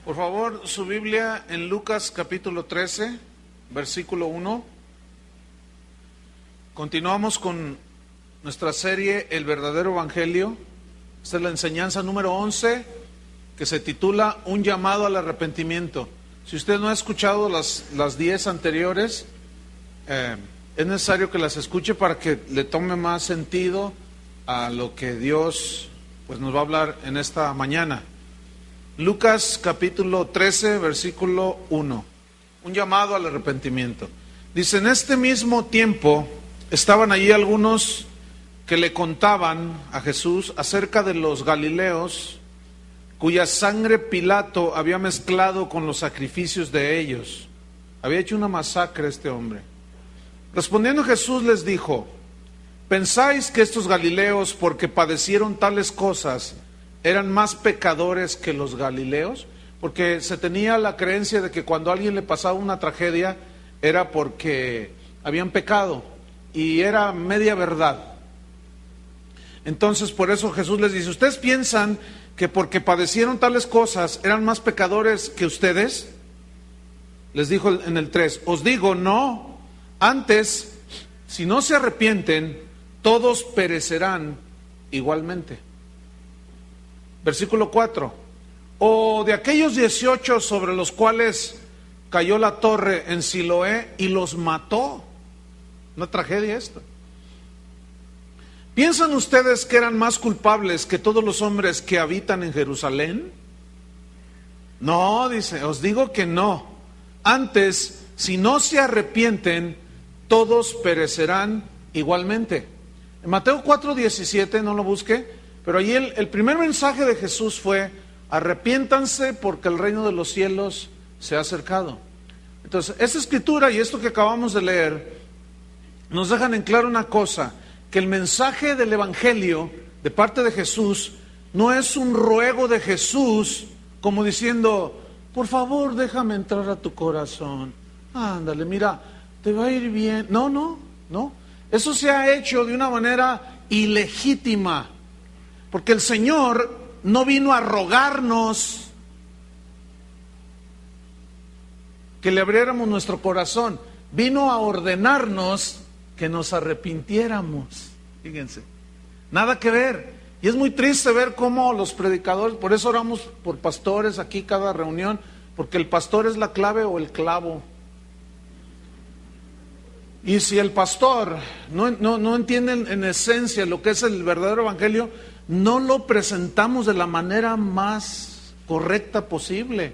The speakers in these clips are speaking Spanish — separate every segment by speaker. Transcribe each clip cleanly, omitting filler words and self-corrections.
Speaker 1: Por favor, su Biblia en Lucas capítulo 13, versículo 1. Continuamos con nuestra serie El verdadero Evangelio. Esta es la enseñanza número 11, que se titula Un llamado al arrepentimiento. Si usted no ha escuchado las 10 anteriores, es necesario que las escuche para que le tome más sentido a lo que Dios nos va a hablar en esta mañana. Lucas capítulo 13, versículo 1. Un llamado al arrepentimiento. Dice: en este mismo tiempo estaban allí algunos que le contaban a Jesús acerca de los galileos, cuya sangre Pilato había mezclado con los sacrificios de ellos. Había hecho una masacre este hombre. Respondiendo Jesús les dijo: ¿pensáis que estos galileos, porque padecieron tales cosas, eran más pecadores que los galileos? Porque se tenía la creencia de que cuando a alguien le pasaba una tragedia era porque habían pecado, y era media verdad. Entonces por eso Jesús les dice: ¿ustedes piensan que porque padecieron tales cosas eran más pecadores que ustedes? Les dijo en el 3, os digo, no, antes, si no se arrepienten, todos perecerán igualmente. Versículo 4, o de aquellos 18 sobre los cuales cayó la torre en Siloé y los mató. Una tragedia esto. ¿Piensan ustedes que eran más culpables que todos los hombres que habitan en Jerusalén? No, dice, os digo que no. Antes, si no se arrepienten, todos perecerán igualmente. En Mateo 4:17, no lo busque, pero allí el primer mensaje de Jesús fue: arrepiéntanse porque el reino de los cielos se ha acercado. Entonces, esta escritura y esto que acabamos de leer nos dejan en claro una cosa: que el mensaje del Evangelio de parte de Jesús no es un ruego de Jesús como diciendo: por favor, déjame entrar a tu corazón, ándale, mira, te va a ir bien. No. Eso se ha hecho de una manera ilegítima, porque el Señor no vino a rogarnos que le abriéramos nuestro corazón, vino a ordenarnos que nos arrepintiéramos. Fíjense, nada que ver. Y es muy triste ver cómo los predicadores, por eso oramos por pastores aquí cada reunión, porque el pastor es la clave o el clavo. Y si el pastor no entiende en esencia lo que es el verdadero evangelio, no lo presentamos de la manera más correcta posible.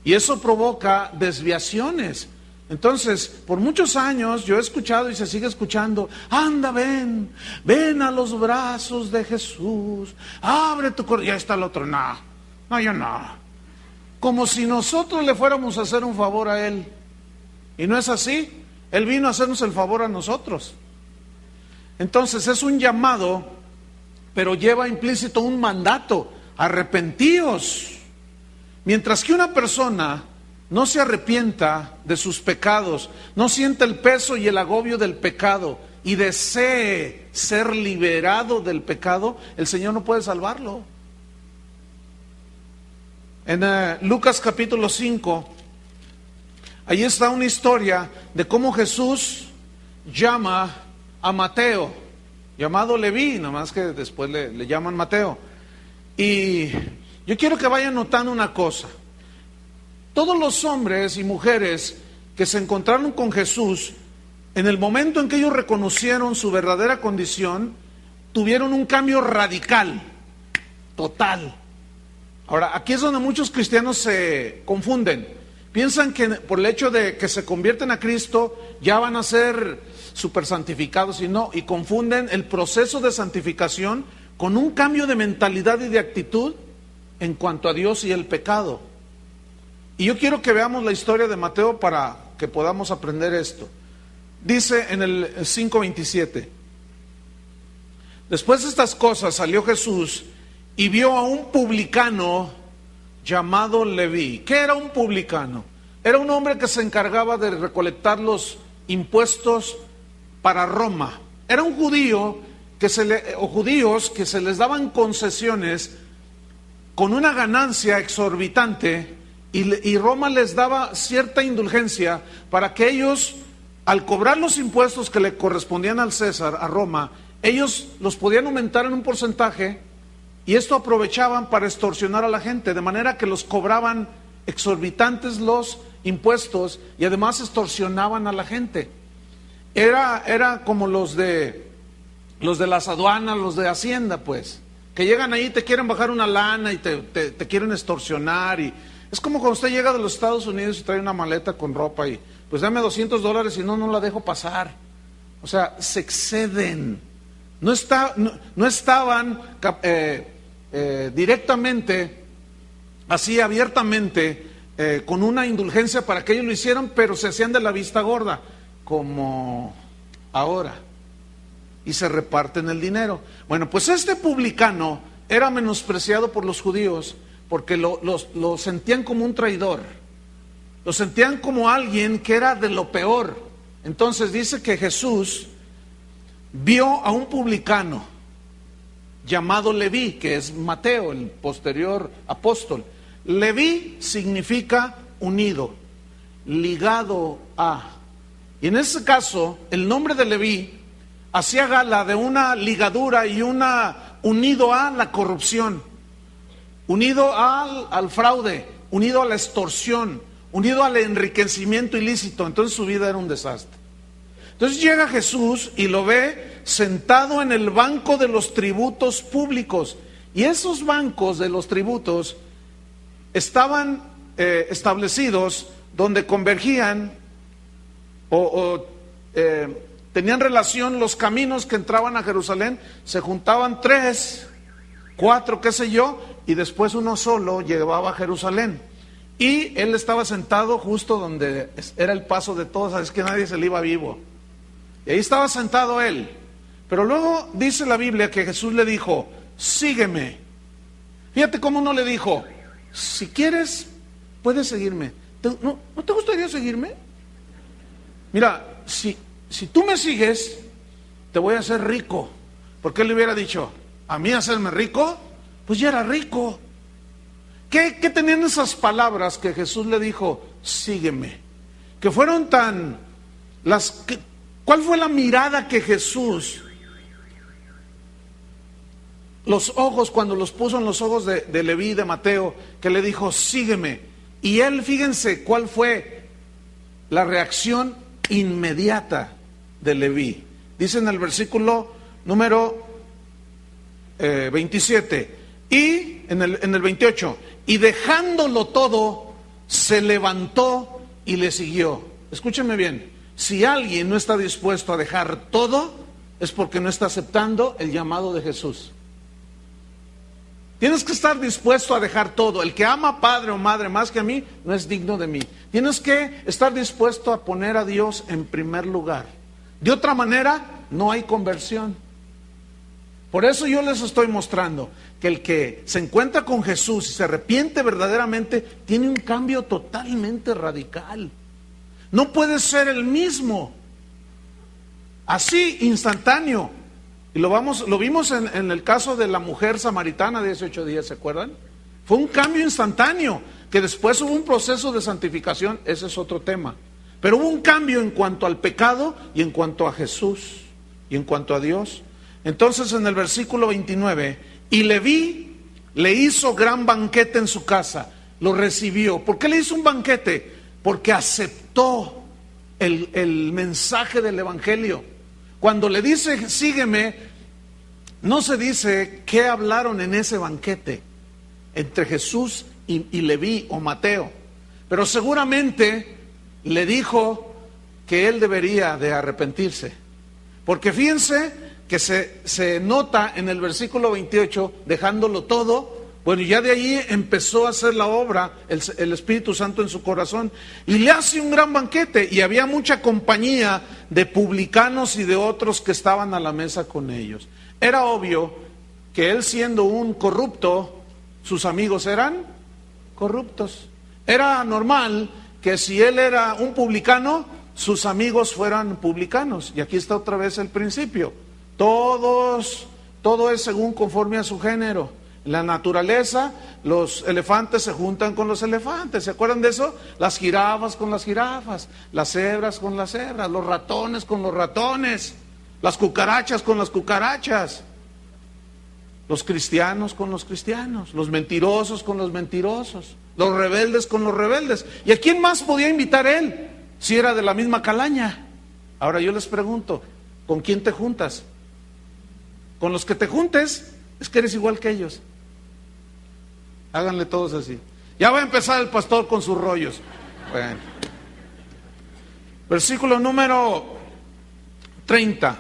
Speaker 1: Y eso provoca desviaciones. Entonces, por muchos años yo he escuchado y se sigue escuchando: anda, ven a los brazos de Jesús, abre tu corazón. Ya está el otro: no, yo no. Como si nosotros le fuéramos a hacer un favor a Él. Y no es así. Él vino a hacernos el favor a nosotros. Entonces es un llamado, pero lleva implícito un mandato: arrepentíos. Mientras que una persona no se arrepienta de sus pecados, no siente el peso y el agobio del pecado y desee ser liberado del pecado, el Señor no puede salvarlo. En Lucas capítulo 5, ahí está una historia de cómo Jesús llama a Mateo, llamado Leví, nada más que después le llaman Mateo. Y yo quiero que vayan notando una cosa: todos los hombres y mujeres que se encontraron con Jesús, en el momento en que ellos reconocieron su verdadera condición, tuvieron un cambio radical, total. Ahora, aquí es donde muchos cristianos se confunden. Piensan que por el hecho de que se convierten a Cristo ya van a ser super santificados, y confunden el proceso de santificación con un cambio de mentalidad y de actitud en cuanto a Dios y el pecado. Y yo quiero que veamos la historia de Mateo para que podamos aprender esto. Dice en el 5:27: después de estas cosas salió Jesús y vio a un publicano llamado Leví. ¿Qué era un publicano? Era un hombre que se encargaba de recolectar los impuestos para Roma. Era un judío judíos que se les daban concesiones con una ganancia exorbitante y Roma les daba cierta indulgencia para que ellos, al cobrar los impuestos que le correspondían al César, a Roma, ellos los podían aumentar en un porcentaje, y esto aprovechaban para extorsionar a la gente, de manera que los cobraban exorbitantes los impuestos y además extorsionaban a la gente. Era como los de las aduanas, los de Hacienda, pues, que llegan ahí, te quieren bajar una lana y te quieren extorsionar. Y es como cuando usted llega de los Estados Unidos y trae una maleta con ropa y pues dame $200 y no la dejo pasar. O sea, se exceden. No estaban directamente, así abiertamente, con una indulgencia para que ellos lo hicieran, pero se hacían de la vista gorda, como ahora, y se reparten el dinero. Bueno, pues este publicano era menospreciado por los judíos porque lo sentían como un traidor, lo sentían como alguien que era de lo peor. Entonces dice que Jesús vio a un publicano llamado Leví, que es Mateo, el posterior apóstol. Leví significa unido, ligado a. Y en ese caso, el nombre de Leví hacía gala de una ligadura y unido a la corrupción, unido al fraude, unido a la extorsión, unido al enriquecimiento ilícito. Entonces su vida era un desastre. Entonces llega Jesús y lo ve sentado en el banco de los tributos públicos. Y esos bancos de los tributos estaban establecidos donde convergían tenían relación los caminos que entraban a Jerusalén. Se juntaban 3, 4, qué sé yo, y después uno solo llevaba a Jerusalén. Y él estaba sentado justo donde era el paso de todos, sabes que nadie se le iba vivo. Y ahí estaba sentado él. Pero luego dice la Biblia que Jesús le dijo, sígueme. Fíjate cómo no le dijo, si quieres, puedes seguirme. ¿No te gustaría seguirme? Mira, si tú me sigues, te voy a hacer rico. Porque él le hubiera dicho, ¿a mí hacerme rico? Pues ya era rico. ¿Qué tenían esas palabras que Jesús le dijo, sígueme? Que fueron ¿cuál fue la mirada que Jesús, los ojos, cuando los puso en los ojos de Leví, de Mateo, que le dijo, sígueme? Y él, fíjense, ¿cuál fue la reacción inmediata de Leví? Dice en el versículo número 27 y en el 28, y dejándolo todo, se levantó y le siguió. Escúchenme bien, si alguien no está dispuesto a dejar todo, es porque no está aceptando el llamado de Jesús. Tienes que estar dispuesto a dejar todo. El que ama padre o madre más que a mí, no es digno de mí. Tienes que estar dispuesto a poner a Dios en primer lugar. De otra manera, no hay conversión. Por eso yo les estoy mostrando que el que se encuentra con Jesús y se arrepiente verdaderamente, tiene un cambio totalmente radical. No puede ser el mismo, así instantáneo. Y lo vimos en el caso de la mujer samaritana de 18 días, ¿se acuerdan? Fue un cambio instantáneo, que después hubo un proceso de santificación, ese es otro tema. Pero hubo un cambio en cuanto al pecado y en cuanto a Jesús y en cuanto a Dios. Entonces en el versículo 29, y Leví le hizo gran banquete en su casa, lo recibió. ¿Por qué le hizo un banquete? Porque aceptó el mensaje del evangelio. Cuando le dice sígueme, no se dice qué hablaron en ese banquete entre Jesús y Leví o Mateo, pero seguramente le dijo que él debería de arrepentirse, porque fíjense que se nota en el versículo 28, dejándolo todo. Bueno, ya de ahí empezó a hacer la obra el Espíritu Santo en su corazón, y le hace un gran banquete, y había mucha compañía de publicanos y de otros que estaban a la mesa con ellos. Era obvio que él, siendo un corrupto, sus amigos eran corruptos. Era normal que si él era un publicano, sus amigos fueran publicanos. Y aquí está otra vez el principio. Todo es según conforme a su género. En la naturaleza, los elefantes se juntan con los elefantes. ¿Se acuerdan de eso? Las jirafas con las jirafas, las cebras con las cebras, los ratones con los ratones, las cucarachas con las cucarachas, los cristianos con los cristianos, los mentirosos con los mentirosos, los rebeldes con los rebeldes. ¿Y a quién más podía invitar él si era de la misma calaña? Ahora yo les pregunto, ¿con quién te juntas? Con los que te juntes, es que eres igual que ellos. Háganle todos así. Ya va a empezar el pastor con sus rollos. Bueno. Versículo número 30.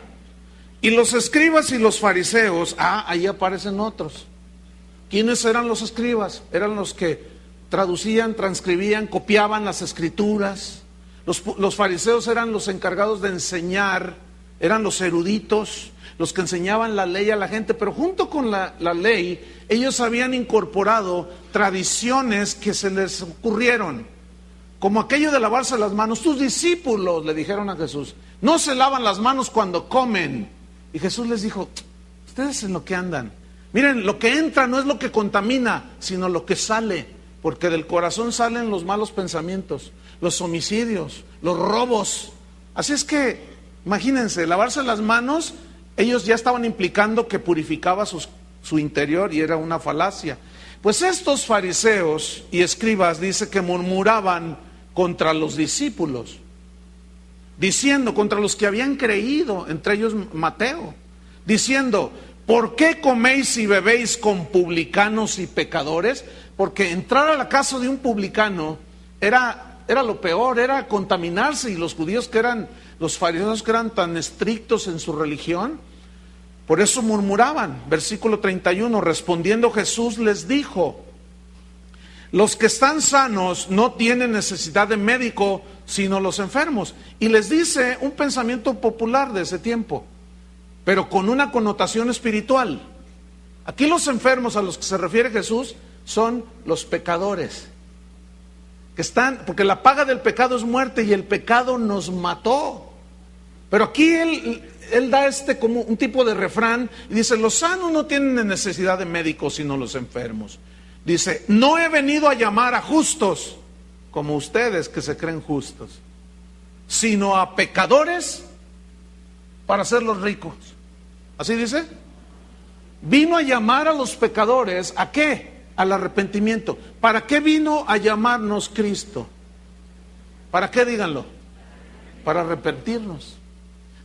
Speaker 1: Y los escribas y los fariseos, ahí aparecen otros. ¿Quiénes eran los escribas? Eran los que traducían, transcribían, copiaban las escrituras. Los fariseos eran los encargados de enseñar, eran los eruditos, los que enseñaban la ley a la gente, pero junto con la ley, ellos habían incorporado tradiciones que se les ocurrieron, como aquello de lavarse las manos. Tus discípulos, le dijeron a Jesús, no se lavan las manos cuando comen. Y Jesús les dijo, ustedes en lo que andan, miren, lo que entra no es lo que contamina, sino lo que sale, porque del corazón salen los malos pensamientos, los homicidios, los robos. Así es que, imagínense, lavarse las manos, ellos ya estaban implicando que purificaba su interior y era una falacia. Pues estos fariseos y escribas dice que murmuraban contra los discípulos, diciendo, contra los que habían creído, entre ellos Mateo, diciendo, ¿por qué coméis y bebéis con publicanos y pecadores? Porque entrar a la casa de un publicano era lo peor, era contaminarse. Y los judíos los fariseos que eran tan estrictos en su religión, por eso murmuraban. Versículo 31, respondiendo Jesús les dijo, los que están sanos no tienen necesidad de médico, sino los enfermos. Y les dice un pensamiento popular de ese tiempo, pero con una connotación espiritual. Aquí los enfermos a los que se refiere Jesús son los pecadores, que están, porque la paga del pecado es muerte y el pecado nos mató. Pero aquí él da como un tipo de refrán y dice, los sanos no tienen necesidad de médicos sino los enfermos. Dice, no he venido a llamar a justos como ustedes que se creen justos, sino a pecadores para hacerlos ricos. ¿Así dice? Vino a llamar a los pecadores, ¿a qué? Al arrepentimiento. ¿Para qué vino a llamarnos Cristo? ¿Para qué? Díganlo. Para arrepentirnos,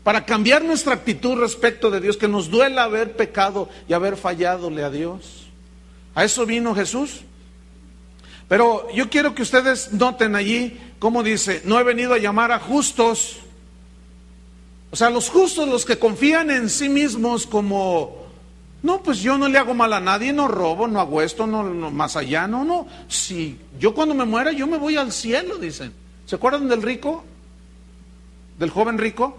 Speaker 1: para cambiar nuestra actitud respecto de Dios, que nos duela haber pecado y haber falladole a Dios. A eso vino Jesús. Pero yo quiero que ustedes noten allí cómo dice, no he venido a llamar a justos. O sea, los justos, los que confían en sí mismos como, no, pues yo no le hago mal a nadie, no robo, no hago esto, no más allá, no. Si yo cuando me muera, yo me voy al cielo, dicen. ¿Se acuerdan del rico? Del joven rico.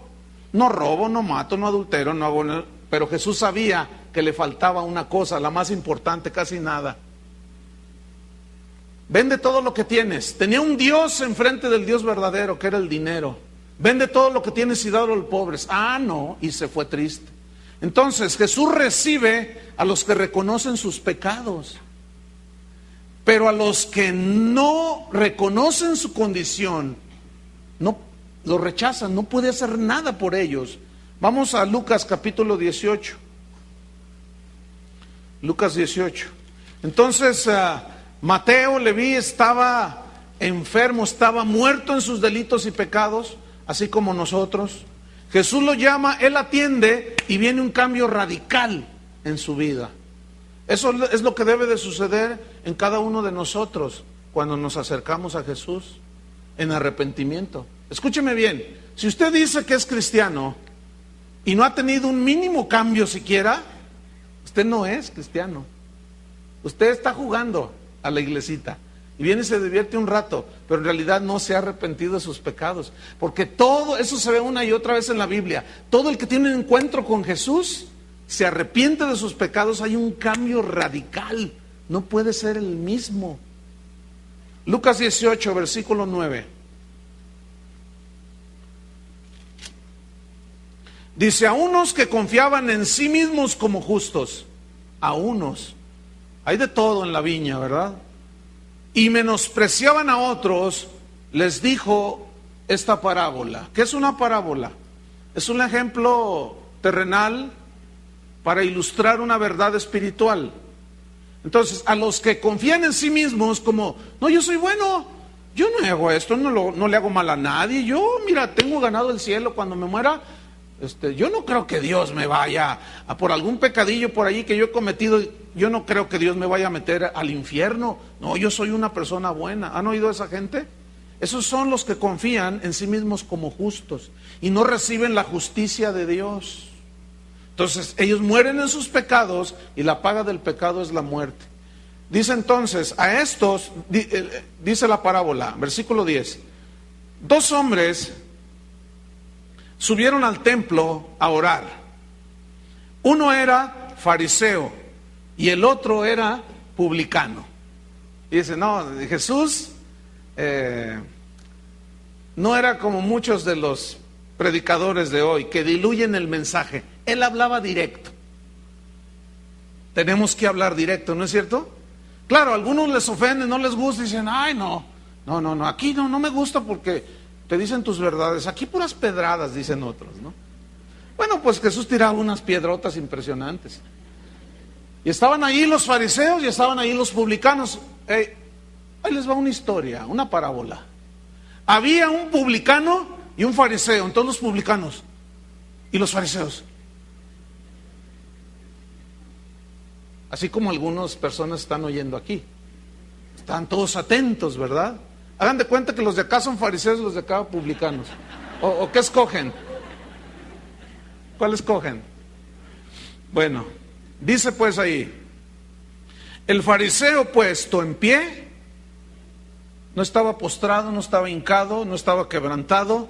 Speaker 1: No robo, no mato, no adultero, no hago nada. Pero Jesús sabía que le faltaba una cosa, la más importante, casi nada. Vende todo lo que tienes. Tenía un Dios enfrente del Dios verdadero, que era el dinero. Vende todo lo que tienes y dalo a los pobres. No, y se fue triste. Entonces Jesús recibe a los que reconocen sus pecados, pero a los que no reconocen su condición, no lo rechazan, no puede hacer nada por ellos. Vamos a Lucas capítulo 18. Lucas 18. Entonces Mateo, Leví, estaba enfermo, estaba muerto en sus delitos y pecados, así como nosotros. Jesús lo llama, él atiende y viene un cambio radical en su vida. Eso es lo que debe de suceder en cada uno de nosotros cuando nos acercamos a Jesús en arrepentimiento. Escúcheme bien, si usted dice que es cristiano y no ha tenido un mínimo cambio siquiera, usted no es cristiano. Usted está jugando a la iglesita y viene y se divierte un rato, pero en realidad no se ha arrepentido de sus pecados, porque todo eso se ve una y otra vez en la Biblia. Todo el que tiene un encuentro con Jesús se arrepiente de sus pecados, hay un cambio radical, no puede ser el mismo. Lucas 18, versículo 9. Dice, a unos que confiaban en sí mismos como justos, a unos Hay de todo en la viña, ¿verdad? Y menospreciaban a otros, les dijo esta parábola. ¿Qué es una parábola? Es un ejemplo terrenal para ilustrar una verdad espiritual. Entonces, a los que confían en sí mismos como, no, yo soy bueno, yo no hago esto, no le hago mal a nadie, yo, mira, tengo ganado el cielo cuando me muera, yo no creo que Dios me vaya a por algún pecadillo por allí que yo he cometido, yo no creo que Dios me vaya a meter al infierno, no, yo soy una persona buena. ¿Han oído a esa gente? Esos son los que confían en sí mismos como justos y no reciben la justicia de Dios. Entonces ellos mueren en sus pecados y la paga del pecado es la muerte. Dice entonces, a estos, dice la parábola, versículo 10, 2 hombres subieron al templo a orar. Uno era fariseo y el otro era publicano. Y dice, no, Jesús no era como muchos de los predicadores de hoy que diluyen el mensaje. Él hablaba directo. Tenemos que hablar directo, ¿no es cierto? Claro, a algunos les ofende, no les gusta y dicen, ay no, aquí no me gusta porque te dicen tus verdades, aquí puras pedradas, dicen otros, ¿no? Bueno, pues Jesús tiraba unas piedrotas impresionantes. Y estaban ahí los fariseos y estaban ahí los publicanos. Ahí les va una historia, una parábola. Había un publicano y un fariseo, entonces los publicanos y los fariseos. Así como algunas personas están oyendo aquí. Están todos atentos, ¿verdad? Hagan de cuenta que los de acá son fariseos y los de acá publicanos. ¿O qué escogen? ¿Cuál escogen? Bueno, dice pues ahí, el fariseo puesto en pie, no estaba postrado, no estaba hincado, no estaba quebrantado,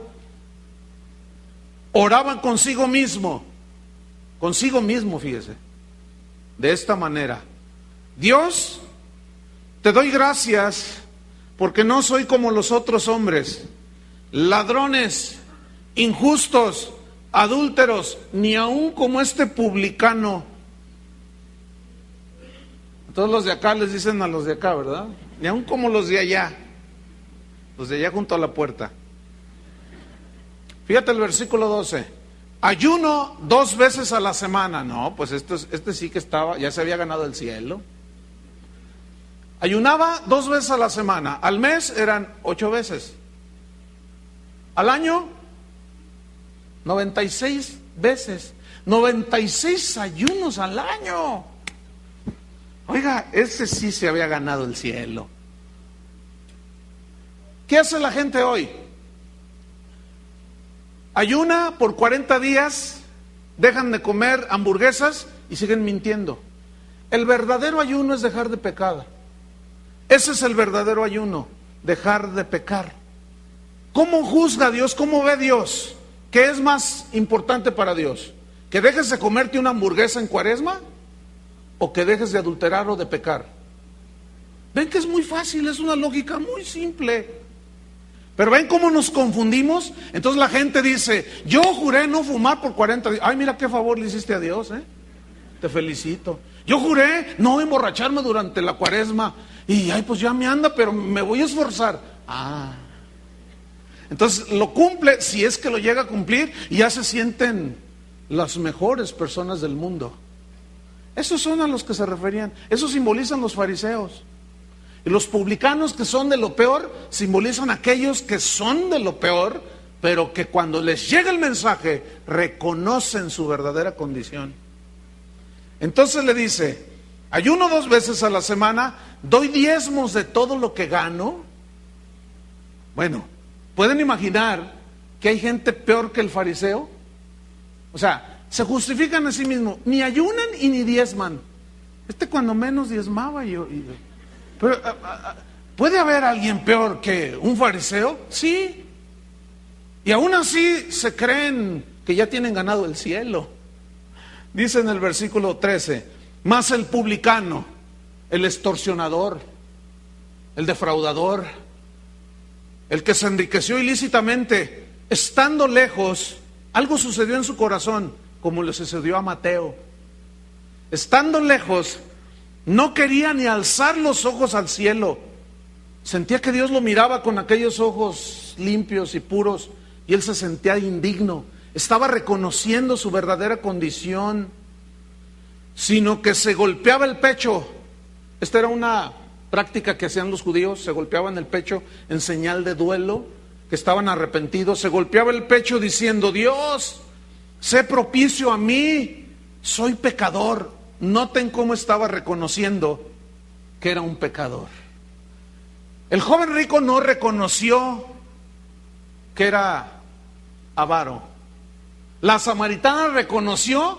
Speaker 1: oraba consigo mismo, fíjese, de esta manera: Dios, te doy gracias porque no soy como los otros hombres, ladrones, injustos, adúlteros, ni aun como este publicano. Todos los de acá les dicen a los de acá, ¿verdad? Ni aun como los de allá junto a la puerta. Fíjate el versículo 12. Ayuno 2 veces a la semana. No, pues este sí que estaba, ya se había ganado el cielo. Ayunaba 2 veces a la semana. Al mes eran 8 veces. Al año 96 veces. 96 ayunos al año. Oiga, ese sí se había ganado el cielo. ¿Qué hace la gente hoy? Ayuna por 40 días, dejan de comer hamburguesas y siguen mintiendo. El verdadero ayuno es dejar de pecar. Ese es el verdadero ayuno, dejar de pecar. ¿Cómo juzga Dios? ¿Cómo ve Dios? ¿Qué es más importante para Dios? ¿Que dejes de comerte una hamburguesa en Cuaresma? ¿O que dejes de adulterar o de pecar? Ven que es muy fácil, es una lógica muy simple. Pero ven cómo nos confundimos. Entonces la gente dice, yo juré no fumar por 40 días. Ay, mira qué favor le hiciste a Dios, te felicito. Yo juré no emborracharme durante la Cuaresma. Y ay, pues ya me anda, pero me voy a esforzar. Entonces lo cumple, si es que lo llega a cumplir, y ya se sienten las mejores personas del mundo. Esos son a los que se referían. Eso simbolizan los fariseos. Y los publicanos, que son de lo peor, simbolizan a aquellos que son de lo peor, pero que cuando les llega el mensaje reconocen su verdadera condición. Entonces le dice, ayuno 2 veces a la semana, doy diezmos de todo lo que gano. Bueno, ¿pueden imaginar que hay gente peor que el fariseo? O sea, se justifican a sí mismos, ni ayunan y ni diezman. Cuando menos diezmaba pero, ¿puede haber alguien peor que un fariseo? Sí. Y aún así se creen que ya tienen ganado el cielo. Dice en el versículo 13, mas el publicano, el extorsionador, el defraudador, el que se enriqueció ilícitamente, estando lejos, algo sucedió en su corazón, como le sucedió a Mateo. Estando lejos, No quería ni alzar los ojos al cielo. Sentía que Dios lo miraba con aquellos ojos limpios y puros, y él se sentía indigno. Estaba reconociendo su verdadera condición, sino que se golpeaba el pecho. Esta era una práctica que hacían los judíos, se golpeaban el pecho en señal de duelo, que estaban arrepentidos. Se golpeaba el pecho diciendo: Dios, sé propicio a mí, soy pecador. Noten cómo estaba reconociendo que era un pecador. El joven rico no reconoció que era avaro. La samaritana reconoció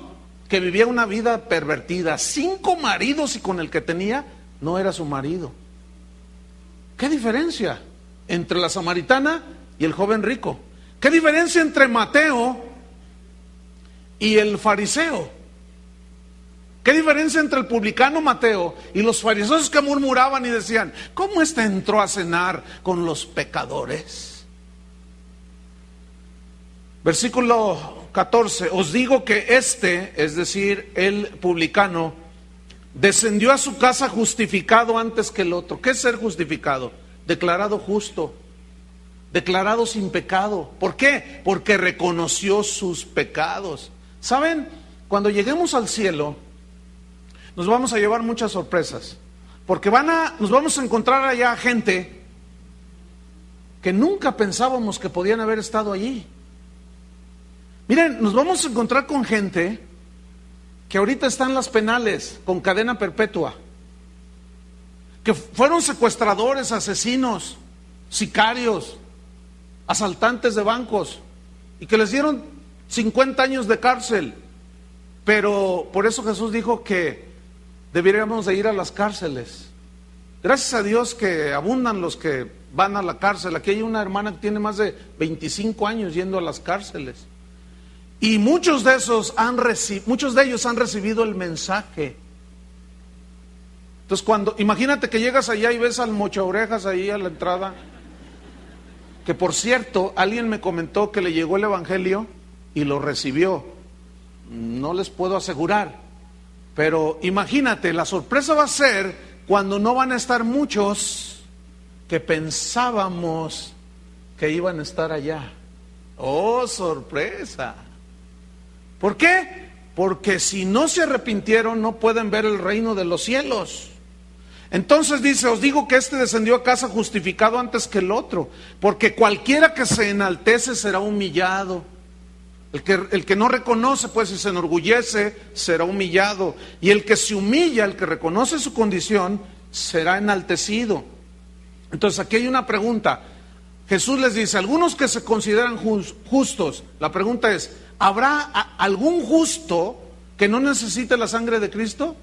Speaker 1: que vivía una vida pervertida, 5 maridos, y con el que tenía no era su marido. ¿Qué diferencia entre la samaritana y el joven rico? ¿Qué diferencia entre Mateo y el fariseo? ¿Qué diferencia entre el publicano Mateo y los fariseos que murmuraban y decían: ¿cómo este entró a cenar con los pecadores? Versículo 14: os digo que este, es decir, el publicano, descendió a su casa justificado antes que el otro. ¿Qué es ser justificado? Declarado justo, declarado sin pecado. ¿Por qué? Porque reconoció sus pecados. ¿Saben? Cuando lleguemos al cielo, nos vamos a llevar muchas sorpresas, porque nos vamos a encontrar allá gente que nunca pensábamos que podían haber estado allí. Miren, nos vamos a encontrar con gente que ahorita está en las penales con cadena perpetua, que fueron secuestradores, asesinos, sicarios, asaltantes de bancos, y que les dieron 50 años de cárcel. Pero por eso Jesús dijo que deberíamos de ir a las cárceles. Gracias a Dios que abundan los que van a la cárcel. Aquí hay una hermana que tiene más de 25 años yendo a las cárceles. Y muchos de ellos han recibido el mensaje. Entonces, imagínate que llegas allá y ves al mocha orejas ahí a la entrada, que por cierto, alguien me comentó que le llegó el evangelio y lo recibió. No les puedo asegurar, pero imagínate, la sorpresa va a ser cuando no van a estar muchos que pensábamos que iban a estar allá. ¡Oh, sorpresa! ¿Por qué? Porque si no se arrepintieron, no pueden ver el reino de los cielos. Entonces dice: os digo que este descendió a casa justificado antes que el otro, porque cualquiera que se enaltece será humillado. El que no reconoce, pues, y se enorgullece, será humillado. Y el que se humilla, el que reconoce su condición, será enaltecido. Entonces aquí hay una pregunta. Jesús les dice: algunos que se consideran justos. La pregunta es: ¿habrá algún justo que no necesite la sangre de Cristo?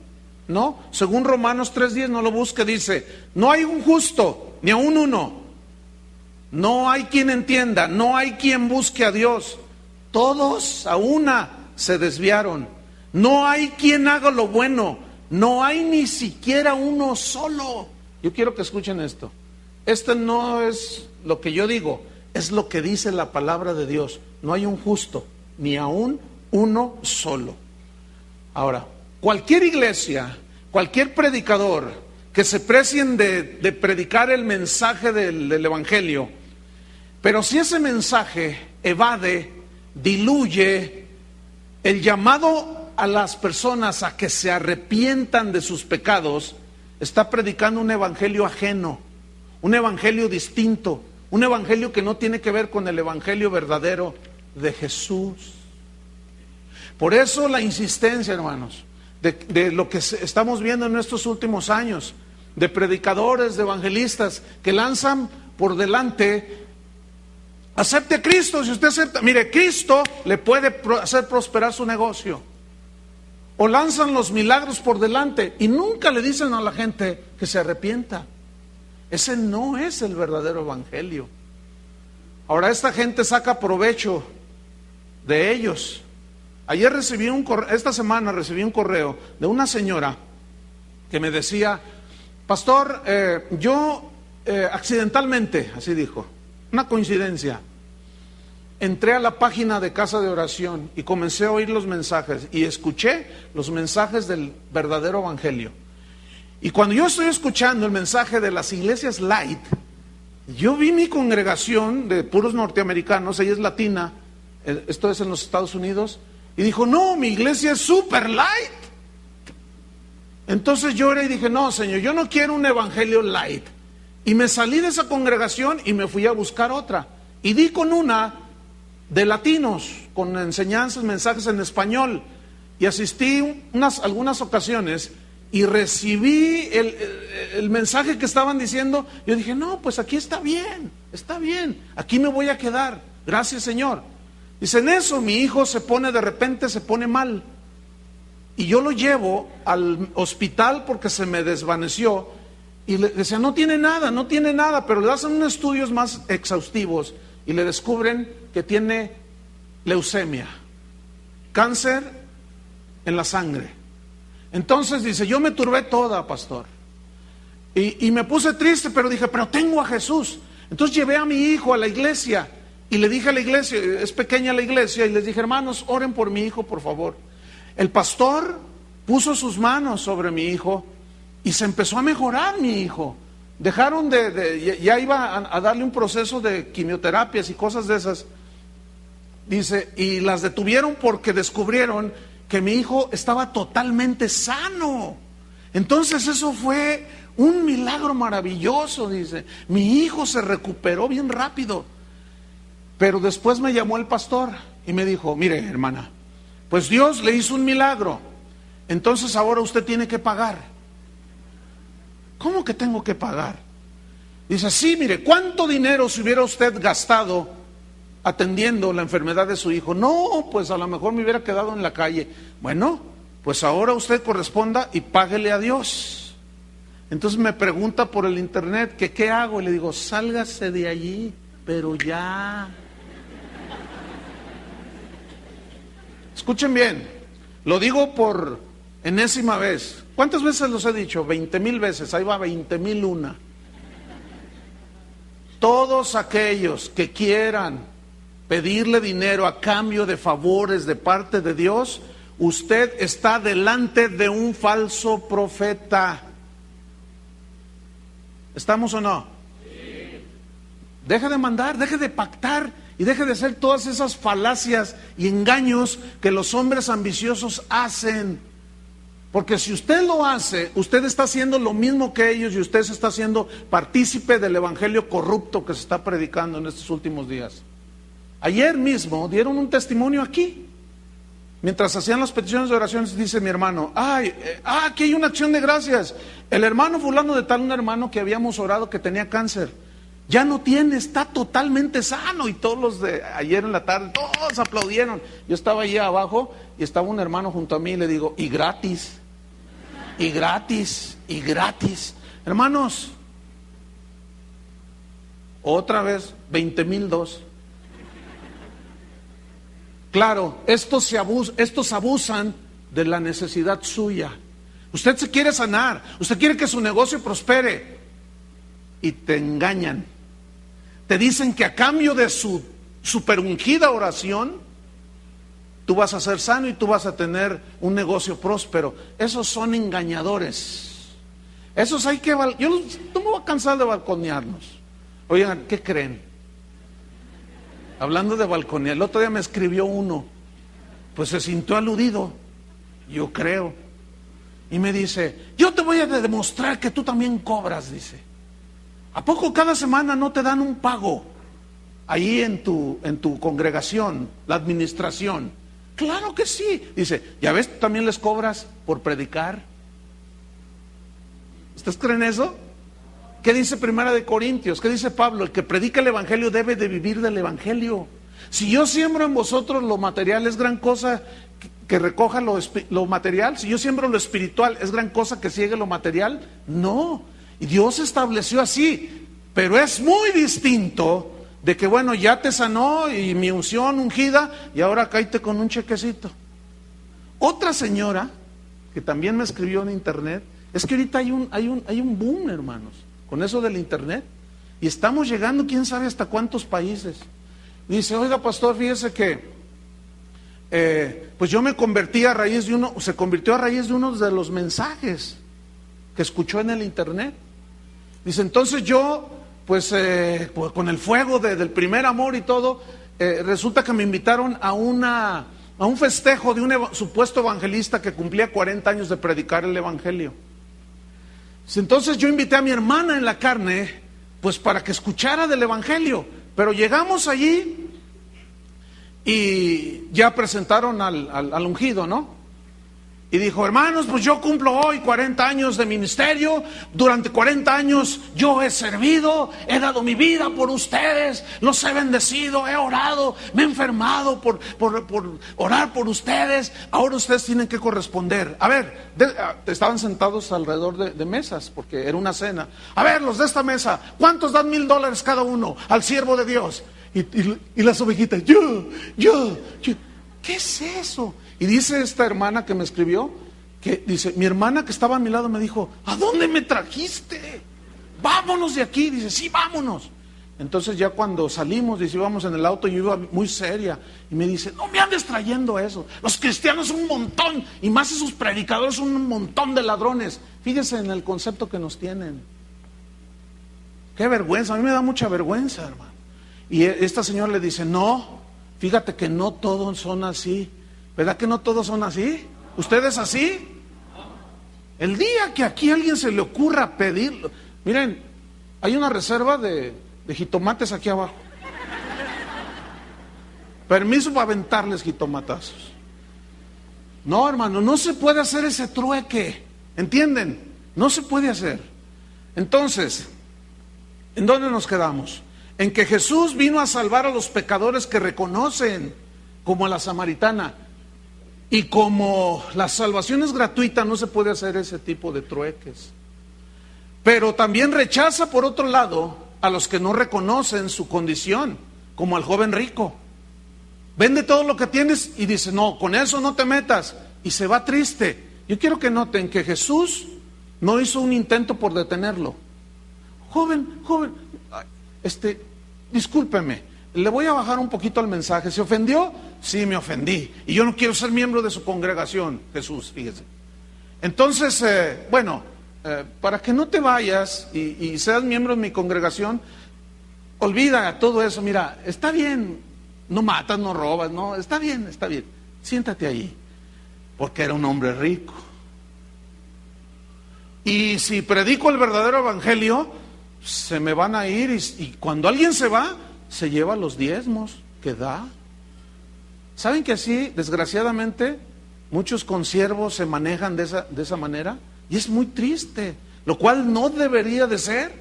Speaker 1: No. Según Romanos 3:10, no lo busque, dice: no hay un justo, ni aun uno. No hay quien entienda, no hay quien busque a Dios. Todos a una se desviaron. No hay quien haga lo bueno. No hay ni siquiera uno solo. Yo quiero que escuchen esto. Este no es lo que yo digo, es lo que dice la palabra de Dios. No hay un justo, ni aún uno solo. Ahora, cualquier iglesia, cualquier predicador que se precien de predicar el mensaje del evangelio, pero si ese mensaje evade, diluye el llamado a las personas a que se arrepientan de sus pecados, está predicando un evangelio ajeno, un evangelio distinto, un evangelio que no tiene que ver con el evangelio verdadero de Jesús. Por eso la insistencia, hermanos, de lo que estamos viendo en estos últimos años, de predicadores, de evangelistas que lanzan por delante: acepte a Cristo. Si usted acepta, mire, Cristo le puede hacer prosperar su negocio. O lanzan los milagros por delante y nunca le dicen a la gente que se arrepienta. Ese no es el verdadero evangelio. Ahora esta gente saca provecho de ellos. Ayer esta semana recibí un correo de una señora que me decía: pastor, yo accidentalmente, así dijo, una coincidencia, entré a la página de Casa de Oración y comencé a oír los mensajes y escuché los mensajes del verdadero evangelio. Y cuando yo estoy escuchando el mensaje de las iglesias light, yo vi mi congregación de puros norteamericanos, ella es latina, esto es en los Estados Unidos, y dijo, no, mi iglesia es super light. Entonces yo oré y dije, no, Señor, yo no quiero un evangelio light. Y me salí de esa congregación y me fui a buscar otra. Y di con una de latinos, con enseñanzas, mensajes en español. Y asistí algunas ocasiones y recibí el mensaje que estaban diciendo. Yo dije, no, pues aquí está bien, aquí me voy a quedar. Gracias, Señor. Dice, en eso mi hijo de repente se pone mal. Y yo lo llevo al hospital porque se me desvaneció. Y le decía, no tiene nada, pero le hacen unos estudios más exhaustivos y le descubren que tiene leucemia, cáncer en la sangre. Entonces dice, yo me turbé toda, pastor. Y me puse triste, pero dije, pero tengo a Jesús. Entonces llevé a mi hijo a la iglesia y le dije a la iglesia, es pequeña la iglesia, y les dije, hermanos, oren por mi hijo, por favor. El pastor puso sus manos sobre mi hijo y se empezó a mejorar mi hijo. Dejaron ya iba a darle un proceso de quimioterapias y cosas de esas. Dice, y las detuvieron porque descubrieron que mi hijo estaba totalmente sano. Entonces eso fue un milagro maravilloso, dice. Mi hijo se recuperó bien rápido. Pero después me llamó el pastor y me dijo, mire, hermana, pues Dios le hizo un milagro. Entonces ahora usted tiene que pagar. ¿Cómo que tengo que pagar? Dice, sí, mire, ¿cuánto dinero se hubiera usted gastado atendiendo la enfermedad de su hijo? No, pues a lo mejor me hubiera quedado en la calle. Bueno, pues ahora usted corresponda y páguele a Dios. Entonces me pregunta por el internet que qué hago, y le digo, sálgase de allí, pero ya. Escuchen bien, lo digo por enésima vez. ¿Cuántas veces los he dicho? 20,000 veces, ahí va 20,001. Todos aquellos que quieran pedirle dinero a cambio de favores de parte de Dios, usted está delante de un falso profeta. ¿Estamos o no? Sí. Deje de mandar, deje de pactar y deje de hacer todas esas falacias y engaños que los hombres ambiciosos hacen. Porque si usted lo hace, usted está haciendo lo mismo que ellos y usted se está haciendo partícipe del evangelio corrupto que se está predicando en estos últimos días. Ayer mismo dieron un testimonio aquí. Mientras hacían las peticiones de oraciones, dice mi hermano, aquí hay una acción de gracias. El hermano fulano de tal, un hermano que habíamos orado que tenía cáncer, ya no tiene, está totalmente sano. Y todos los de ayer en la tarde, todos aplaudieron. Yo estaba allí abajo y estaba un hermano junto a mí y le digo, y gratis, y gratis, y gratis. Hermanos, otra vez, 20,002. Claro, estos abusan de la necesidad suya. Usted se quiere sanar, usted quiere que su negocio prospere y te engañan. Te dicen que a cambio de su superungida oración, tú vas a ser sano y tú vas a tener un negocio próspero. Esos son engañadores. Esos yo no me voy a cansar de balconearnos. Oigan, ¿qué creen? Hablando de balconear, el otro día me escribió uno, pues se sintió aludido, yo creo, y me dice, yo te voy a demostrar que tú también cobras, dice. ¿A poco cada semana no te dan un pago ahí en tu congregación, la administración? Claro que sí. Dice, ¿ya ves, tú también les cobras por predicar? ¿Ustedes creen eso? ¿Qué dice Primera de Corintios? ¿Qué dice Pablo? El que predica el evangelio debe de vivir del evangelio. Si yo siembro en vosotros lo material, ¿es gran cosa que recoja lo material? Si yo siembro lo espiritual, ¿es gran cosa que ciegue lo material? No. Y Dios estableció así. Pero es muy distinto de que, bueno, ya te sanó y mi unción ungida y ahora cáete con un chequecito. Otra señora que también me escribió en internet, es que ahorita hay un boom, hermanos, con eso del internet, y estamos llegando quién sabe hasta cuántos países. Dice, oiga pastor, fíjese que pues yo me convertí se convirtió a raíz de uno de los mensajes que escuchó en el internet. Dice, entonces yo, pues con el fuego del primer amor y todo, resulta que me invitaron a un festejo de un supuesto evangelista que cumplía 40 años de predicar el evangelio. Entonces yo invité a mi hermana en la carne, pues para que escuchara del evangelio. Pero llegamos allí y ya presentaron al ungido, ¿no? Y dijo, hermanos, pues yo cumplo hoy 40 años de ministerio. Durante 40 años yo he servido, he dado mi vida por ustedes, los he bendecido, he orado, me he enfermado por orar por ustedes. Ahora ustedes tienen que corresponder. A ver, estaban sentados alrededor de mesas, porque era una cena. A ver, los de esta mesa, ¿cuántos dan $1,000 cada uno al siervo de Dios? Y las ovejitas, yo. ¿Qué es eso? Y dice esta hermana que me escribió, que dice, mi hermana que estaba a mi lado me dijo, ¿a dónde me trajiste? Vámonos de aquí. Dice, sí, vámonos. Entonces ya cuando salimos, dice, íbamos en el auto y yo iba muy seria. Y me dice, no me andes trayendo eso. Los cristianos son un montón, y más esos predicadores son un montón de ladrones. Fíjese en el concepto que nos tienen. Qué vergüenza, a mí me da mucha vergüenza, hermano. Y esta señora le dice, no, fíjate que no todos son así. ¿Verdad que no todos son así? ¿Ustedes así? El día que aquí a alguien se le ocurra pedirlo. Miren, hay una reserva de jitomates aquí abajo. Permiso para aventarles jitomatazos. No, hermano, no se puede hacer ese trueque. ¿Entienden? No se puede hacer. Entonces, ¿en dónde nos quedamos? En que Jesús vino a salvar a los pecadores que reconocen, como a la samaritana. Y como la salvación es gratuita, no se puede hacer ese tipo de trueques. Pero también rechaza, por otro lado, a los que no reconocen su condición, como al joven rico. Vende todo lo que tienes y dice, no, con eso no te metas. Y se va triste. Yo quiero que noten que Jesús no hizo un intento por detenerlo. Joven, discúlpeme. Le voy a bajar un poquito al mensaje. ¿Se ofendió? Sí, me ofendí. Y yo no quiero ser miembro de su congregación, Jesús, fíjese. Entonces, para que no te vayas y seas miembro de mi congregación, olvida todo eso. Mira, está bien, no matas, no robas, no, está bien. Siéntate ahí, porque era un hombre rico. Y si predico el verdadero evangelio, se me van a ir y cuando alguien se va, se lleva los diezmos que da. ¿Saben que así, desgraciadamente, muchos consiervos se manejan de esa manera? Y es muy triste, lo cual no debería de ser.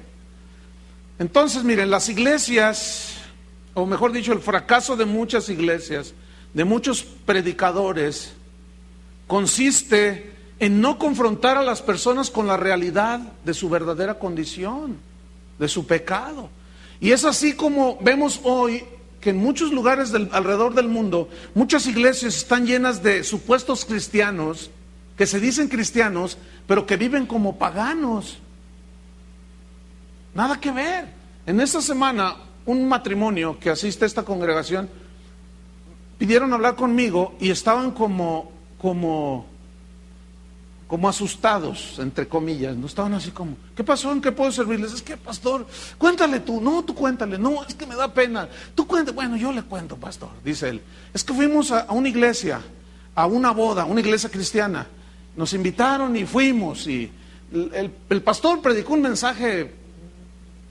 Speaker 1: Entonces, miren, las iglesias, o mejor dicho, el fracaso de muchas iglesias, de muchos predicadores, consiste en no confrontar a las personas con la realidad de su verdadera condición, de su pecado. Y es así como vemos hoy que en muchos lugares alrededor del mundo, muchas iglesias están llenas de supuestos cristianos, que se dicen cristianos, pero que viven como paganos. Nada que ver. En esta semana, un matrimonio que asiste a esta congregación, pidieron hablar conmigo y estaban como asustados, entre comillas, no estaban así como, ¿qué pasó? ¿En qué puedo servirles? Es que, pastor, cuéntale tú. No, tú cuéntale. No, es que me da pena. Tú cuéntale. Bueno, yo le cuento, pastor, dice él. Es que fuimos a una iglesia, a una boda, una iglesia cristiana. Nos invitaron y fuimos y el pastor predicó un mensaje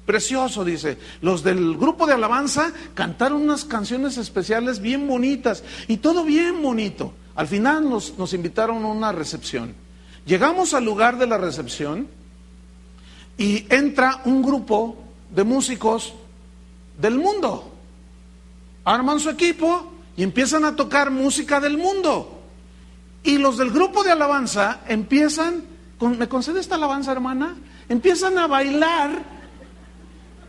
Speaker 1: precioso, dice. Los del grupo de alabanza cantaron unas canciones especiales bien bonitas y todo bien bonito. Al final nos invitaron a una recepción. Llegamos al lugar de la recepción y entra un grupo de músicos del mundo. Arman su equipo y empiezan a tocar música del mundo. Y los del grupo de alabanza empiezan, ¿me concede esta alabanza, hermana? Empiezan a bailar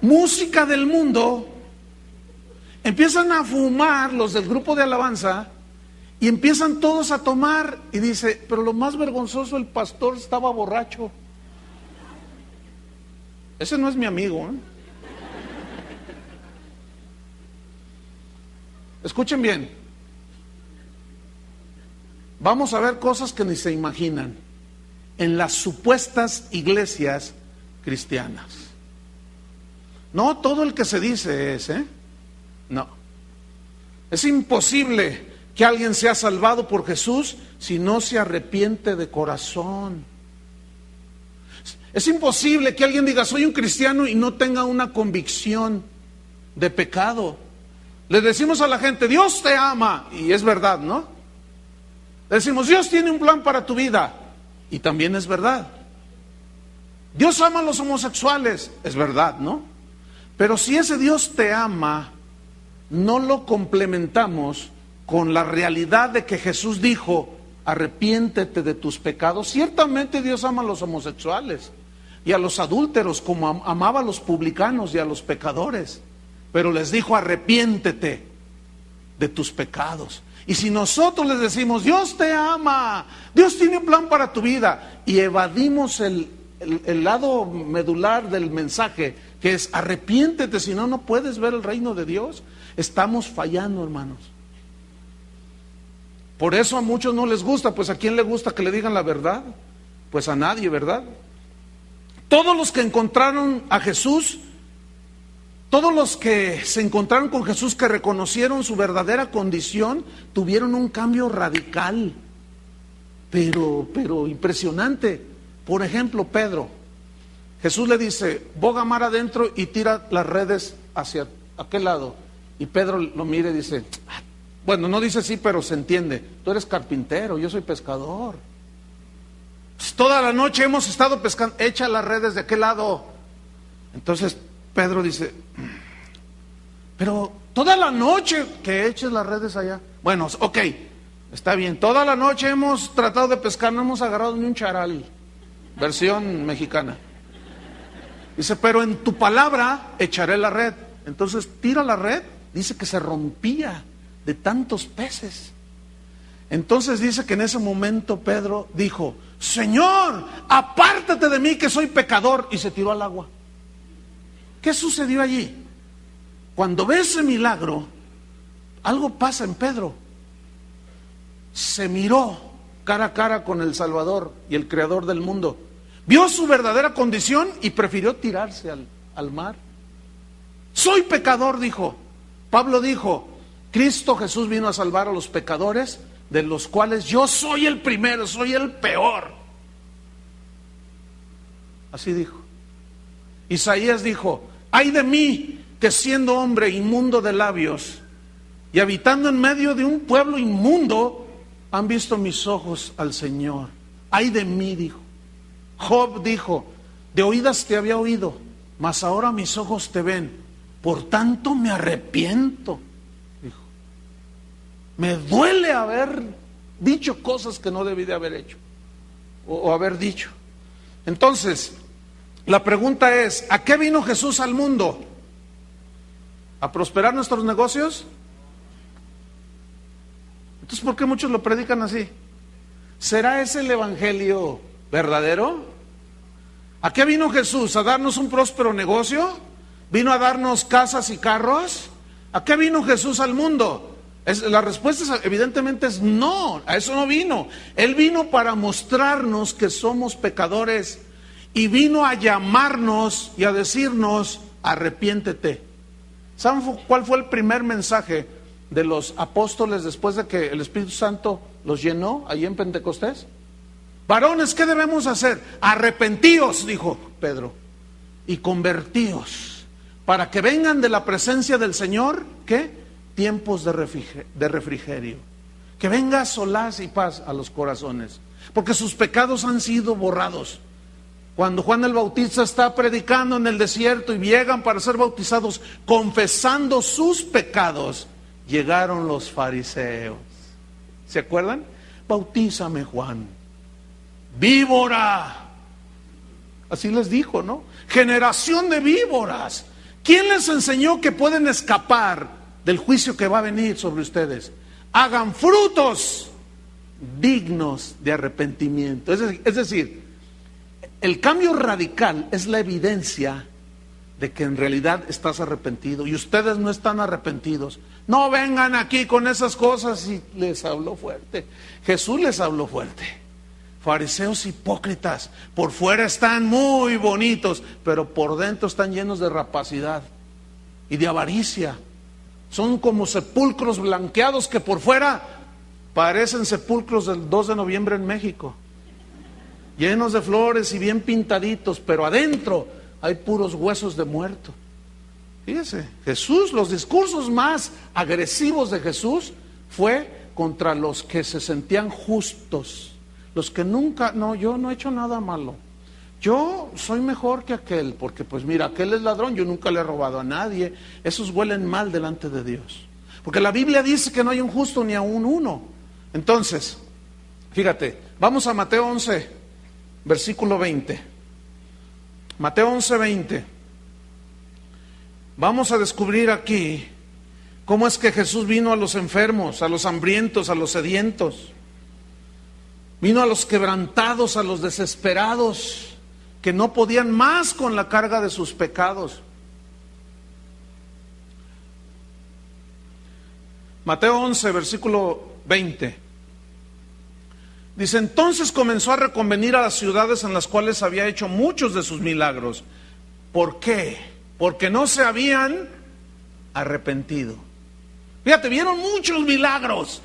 Speaker 1: música del mundo, empiezan a fumar los del grupo de alabanza. Y empiezan todos a tomar y dice, pero lo más vergonzoso, el pastor estaba borracho. Ese no es mi amigo, ¿eh? Escuchen bien. Vamos a ver cosas que ni se imaginan. en las supuestas iglesias cristianas. No todo el que se dice es, no. Es imposible que alguien sea salvado por Jesús si no se arrepiente de corazón. Es imposible que alguien diga soy un cristiano y no tenga una convicción de pecado. Le decimos a la gente, Dios te ama, y es verdad, ¿no? Le decimos, Dios tiene un plan para tu vida, y también es verdad. Dios ama a los homosexuales, es verdad, ¿no? Pero si ese Dios te ama, no lo complementamos con la realidad de que Jesús dijo, arrepiéntete de tus pecados. Ciertamente Dios ama a los homosexuales y a los adúlteros como amaba a los publicanos y a los pecadores, pero les dijo, arrepiéntete de tus pecados. Y si nosotros les decimos, Dios te ama, Dios tiene un plan para tu vida, y evadimos el lado medular del mensaje, que es arrepiéntete, si no, no puedes ver el reino de Dios, estamos fallando, hermanos. Por eso a muchos no les gusta. Pues ¿a quién le gusta que le digan la verdad? Pues a nadie, ¿verdad? Todos los que encontraron a Jesús, todos los que se encontraron con Jesús, que reconocieron su verdadera condición, tuvieron un cambio radical, pero impresionante. Por ejemplo, Pedro, Jesús le dice, boga mar adentro y tira las redes hacia aquel lado. Y Pedro lo mira y dice, bueno, no dice sí, pero se entiende, tú eres carpintero, yo soy pescador. Pues toda la noche hemos estado pescando, echa las redes de aquel lado. Entonces Pedro dice, pero toda la noche que eches las redes allá. Bueno, ok, está bien, toda la noche hemos tratado de pescar, no hemos agarrado ni un charal, versión mexicana. Dice, pero en tu palabra echaré la red. Entonces tira la red, dice que se rompía de tantos peces. Entonces dice que en ese momento Pedro dijo, Señor, apártate de mí que soy pecador, y se tiró al agua. ¿Qué sucedió allí? Cuando ve ese milagro, algo pasa en Pedro. Se miró cara a cara con el Salvador y el Creador del mundo. Vio su verdadera condición y prefirió tirarse al mar. Soy pecador, dijo. Pablo dijo, Cristo Jesús vino a salvar a los pecadores, de los cuales yo soy el primero, soy el peor. Así dijo. Isaías dijo, ay de mí, que siendo hombre inmundo de labios y habitando en medio de un pueblo inmundo, han visto mis ojos al Señor. Ay de mí, dijo. Job dijo, de oídas te había oído, mas ahora mis ojos te ven, por tanto me arrepiento, dijo. Me duele haber dicho cosas que no debí de haber hecho o haber dicho. Entonces, la pregunta es, ¿a qué vino Jesús al mundo? ¿A prosperar nuestros negocios? Entonces, ¿por qué muchos lo predican así? ¿Será ese el evangelio verdadero? ¿A qué vino Jesús? ¿A darnos un próspero negocio? ¿Vino a darnos casas y carros? ¿A qué vino Jesús al mundo? La respuesta evidentemente es no, a eso no vino. Él vino para mostrarnos que somos pecadores y vino a llamarnos y a decirnos, arrepiéntete. ¿Saben cuál fue el primer mensaje de los apóstoles después de que el Espíritu Santo los llenó ahí en Pentecostés? Varones, ¿qué debemos hacer? Arrepentíos, dijo Pedro, y convertíos, para que vengan de la presencia del Señor, ¿qué? Tiempos de refrigerio. Que venga solaz y paz a los corazones, porque sus pecados han sido borrados. Cuando Juan el Bautista está predicando en el desierto y llegan para ser bautizados, confesando sus pecados, llegaron los fariseos. ¿Se acuerdan? Bautízame, Juan. Víbora. Así les dijo, ¿no? Generación de víboras. ¿Quién les enseñó que pueden escapar del juicio que va a venir sobre ustedes? Hagan frutos dignos de arrepentimiento. Es decir, el cambio radical es la evidencia de que en realidad estás arrepentido y ustedes no están arrepentidos. No vengan aquí con esas cosas. Y les habló fuerte. Jesús les habló fuerte. Fariseos hipócritas, por fuera están muy bonitos, pero por dentro están llenos de rapacidad y de avaricia. Son como sepulcros blanqueados que por fuera parecen sepulcros del 2 de noviembre en México, llenos de flores y bien pintaditos, pero adentro hay puros huesos de muerto. Fíjese, Jesús, los discursos más agresivos de Jesús fue contra los que se sentían justos, los que nunca, no, yo no he hecho nada malo, yo soy mejor que aquel, porque pues mira, aquel es ladrón, yo nunca le he robado a nadie. Esos huelen mal delante de Dios, porque la Biblia dice que no hay un justo ni aun uno. Entonces, fíjate, vamos a Mateo 11, versículo 20. Mateo 11, 20. Vamos a descubrir aquí cómo es que Jesús vino a los enfermos, a los hambrientos, a los sedientos. Vino a los quebrantados, a los desesperados, que no podían más con la carga de sus pecados. Mateo 11, versículo 20. Dice, entonces comenzó a reconvenir a las ciudades en las cuales había hecho muchos de sus milagros. ¿Por qué? Porque no se habían arrepentido. Fíjate, vieron muchos milagros,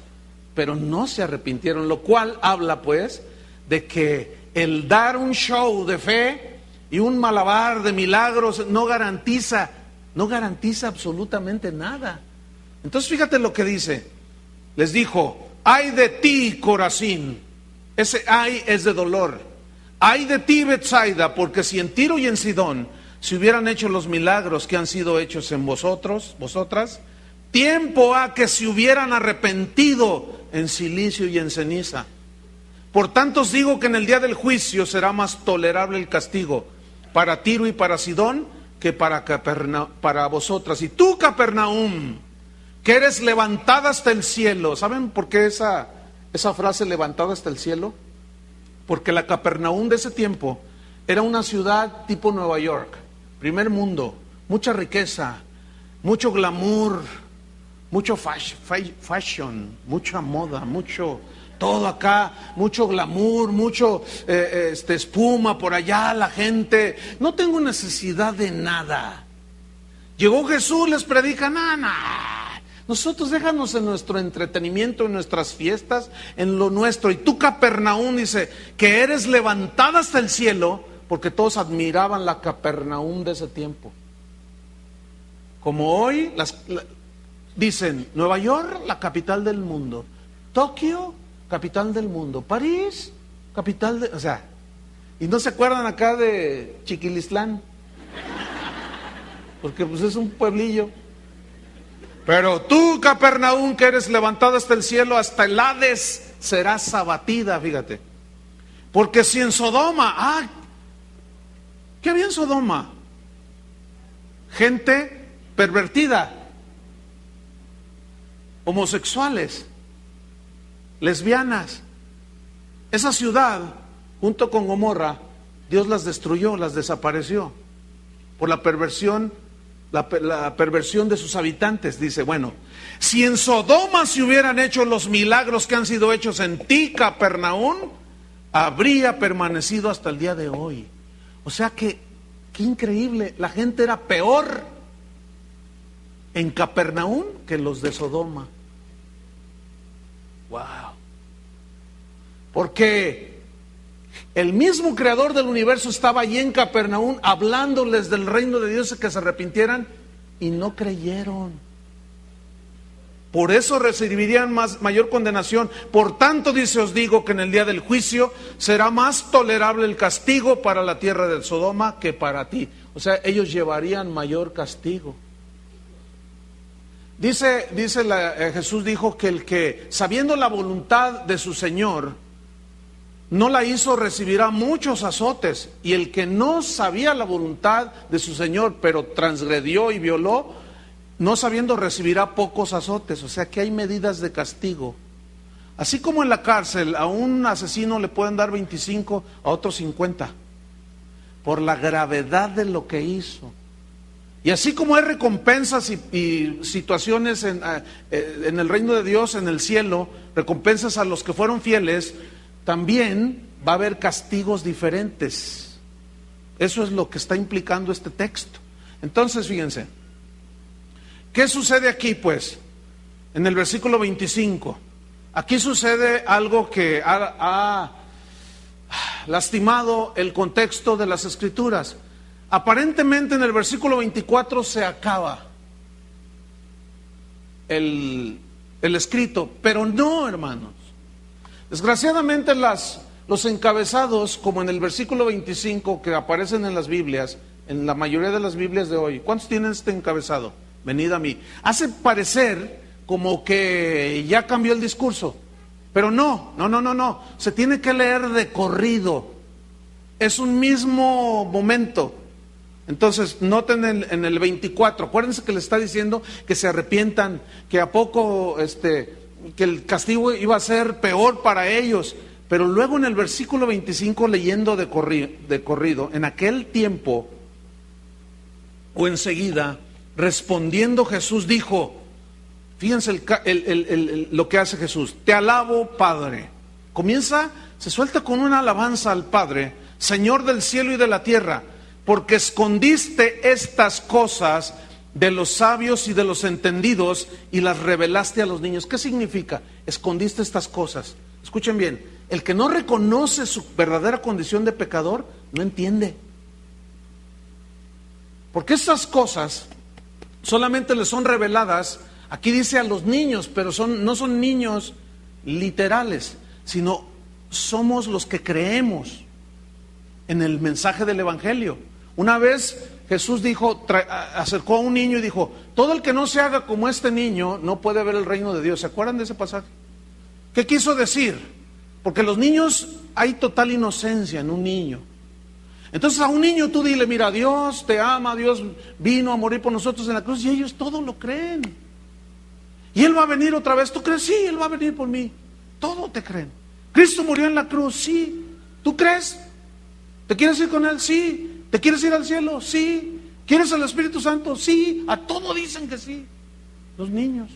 Speaker 1: pero no se arrepintieron, lo cual habla pues de que el dar un show de fe y un malabar de milagros no garantiza absolutamente nada. Entonces fíjate lo que dice. Les dijo, ay de ti, Corazín. Ese ay es de dolor. Ay de ti, Betsaida, porque si en Tiro y en Sidón se hubieran hecho los milagros que han sido hechos en vosotras, tiempo ha que se hubieran arrepentido en cilicio y en ceniza. Por tanto os digo que en el día del juicio será más tolerable el castigo para Tiro y para Sidón que para vosotras. Y tú, Capernaum, que eres levantada hasta el cielo. ¿Saben por qué esa frase levantada hasta el cielo? Porque la Capernaum de ese tiempo era una ciudad tipo Nueva York, primer mundo, mucha riqueza, mucho glamour, mucho fashion, mucha moda, mucho todo acá, mucho glamour, mucho espuma por allá, la gente, no tengo necesidad de nada. Llegó Jesús, les predica, nada. Nosotros déjanos en nuestro entretenimiento, en nuestras fiestas, en lo nuestro. Y tú, Capernaum, dice que eres levantada hasta el cielo, porque todos admiraban la Capernaum de ese tiempo. Como hoy, dicen, Nueva York, la capital del mundo. Tokio, capital del mundo. París, capital de... O sea, y no se acuerdan acá de Chiquilistlán, porque pues es un pueblillo. Pero tú, Capernaum, que eres levantada hasta el cielo, hasta el Hades serás abatida, fíjate. Porque si en Sodoma, ¿qué había en Sodoma? Gente pervertida, homosexuales, lesbianas. Esa ciudad, junto con Gomorra, Dios las destruyó, las desapareció por la perversión. La perversión de sus habitantes. Dice, bueno, si en Sodoma se hubieran hecho los milagros que han sido hechos en ti, Capernaum, habría permanecido hasta el día de hoy. O sea que, qué increíble, la gente era peor en Capernaum que los de Sodoma. Wow. Porque el mismo creador del universo estaba allí en Capernaum hablándoles del reino de Dios, que se arrepintieran, y no creyeron. Por eso recibirían mayor condenación. Por tanto, dice, os digo que en el día del juicio será más tolerable el castigo para la tierra de Sodoma que para ti. O sea, ellos llevarían mayor castigo. Jesús dijo que el que, sabiendo la voluntad de su Señor, no la hizo, recibirá muchos azotes, y el que no sabía la voluntad de su Señor, pero transgredió y violó, no sabiendo, recibirá pocos azotes. O sea que hay medidas de castigo. Así como en la cárcel a un asesino le pueden dar 25, a otros 50, por la gravedad de lo que hizo. Y así como hay recompensas y situaciones en el reino de Dios, en el cielo, recompensas a los que fueron fieles, también va a haber castigos diferentes. Eso es lo que está implicando este texto. Entonces, fíjense, ¿qué sucede aquí pues? En el versículo 25, aquí sucede algo que ha lastimado el contexto de las Escrituras. Aparentemente en el versículo 24 se acaba el escrito, pero no, hermanos. Desgraciadamente los encabezados, como en el versículo 25 que aparecen en las Biblias, en la mayoría de las Biblias de hoy, ¿cuántos tienen este encabezado? Venid a mí. Hace parecer como que ya cambió el discurso, pero no. Se tiene que leer de corrido. Es un mismo momento. Entonces, noten en el 24, acuérdense que le está diciendo que se arrepientan, que a poco, que el castigo iba a ser peor para ellos. Pero luego en el versículo 25, leyendo de corrido, en aquel tiempo, o enseguida, respondiendo Jesús dijo, fíjense lo que hace Jesús, te alabo, Padre. Se suelta con una alabanza al Padre, Señor del cielo y de la tierra, porque escondiste estas cosas de los sabios y de los entendidos y las revelaste a los niños. ¿Qué significa? Escondiste estas cosas. Escuchen bien, el que no reconoce su verdadera condición de pecador, no entiende. Porque estas cosas solamente les son reveladas, aquí dice a los niños, pero no son niños literales, sino somos los que creemos en el mensaje del Evangelio. Una vez Jesús acercó a un niño y dijo, todo el que no se haga como este niño no puede ver el reino de Dios. ¿Se acuerdan de ese pasaje? ¿Qué quiso decir? Porque los niños, hay total inocencia en un niño. Entonces a un niño tú dile, mira, Dios te ama, Dios vino a morir por nosotros en la cruz, y ellos todo lo creen. Y Él va a venir otra vez, ¿tú crees? Sí, Él va a venir por mí. Todo te creen. Cristo murió en la cruz, sí. ¿Tú crees? ¿Te quieres ir con Él? Sí. ¿Te quieres ir al cielo? Sí. ¿Quieres al Espíritu Santo? Sí. A todo dicen que sí. Los niños.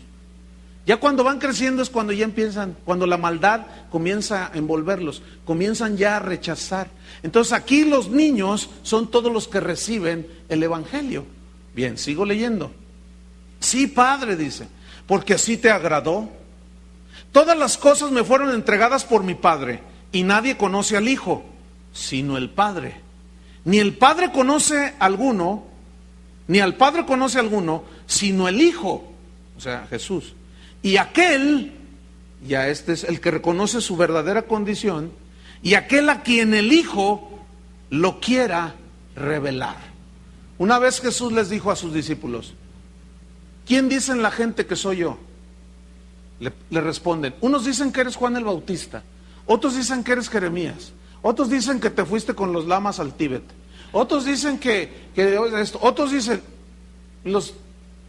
Speaker 1: Ya cuando van creciendo es cuando ya empiezan, cuando la maldad comienza a envolverlos, comienzan ya a rechazar. Entonces aquí los niños son todos los que reciben el Evangelio. Bien, sigo leyendo. Sí, Padre, dice, porque así te agradó. Todas las cosas me fueron entregadas por mi Padre, y nadie conoce al Hijo, sino el Padre. Ni el Padre conoce a alguno, ni al Padre conoce a alguno, sino el Hijo, o sea, Jesús. Y aquel, ya este es el que reconoce su verdadera condición, y aquel a quien el Hijo lo quiera revelar. Una vez Jesús les dijo a sus discípulos, ¿quién dicen la gente que soy yo? Le responden, unos dicen que eres Juan el Bautista, otros dicen que eres Jeremías, otros dicen que te fuiste con los lamas al Tíbet, otros dicen que esto, otros dicen, los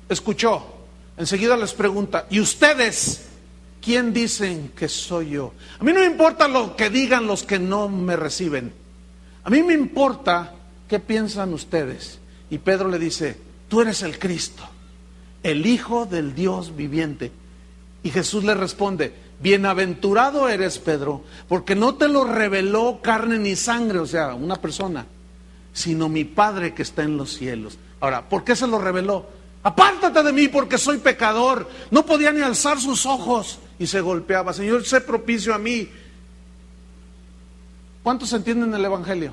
Speaker 1: escuchó, enseguida les pregunta, ¿y ustedes quién dicen que soy yo? A mí no me importa lo que digan los que no me reciben, a mí me importa qué piensan ustedes. Y Pedro le dice, tú eres el Cristo, el Hijo del Dios viviente. Y Jesús le responde, bienaventurado eres, Pedro, porque no te lo reveló carne ni sangre, o sea, una persona, sino mi Padre que está en los cielos. Ahora, ¿por qué se lo reveló? Apártate de mí porque soy pecador. No podía ni alzar sus ojos y se golpeaba. Señor, sé propicio a mí. ¿Cuántos entienden el Evangelio?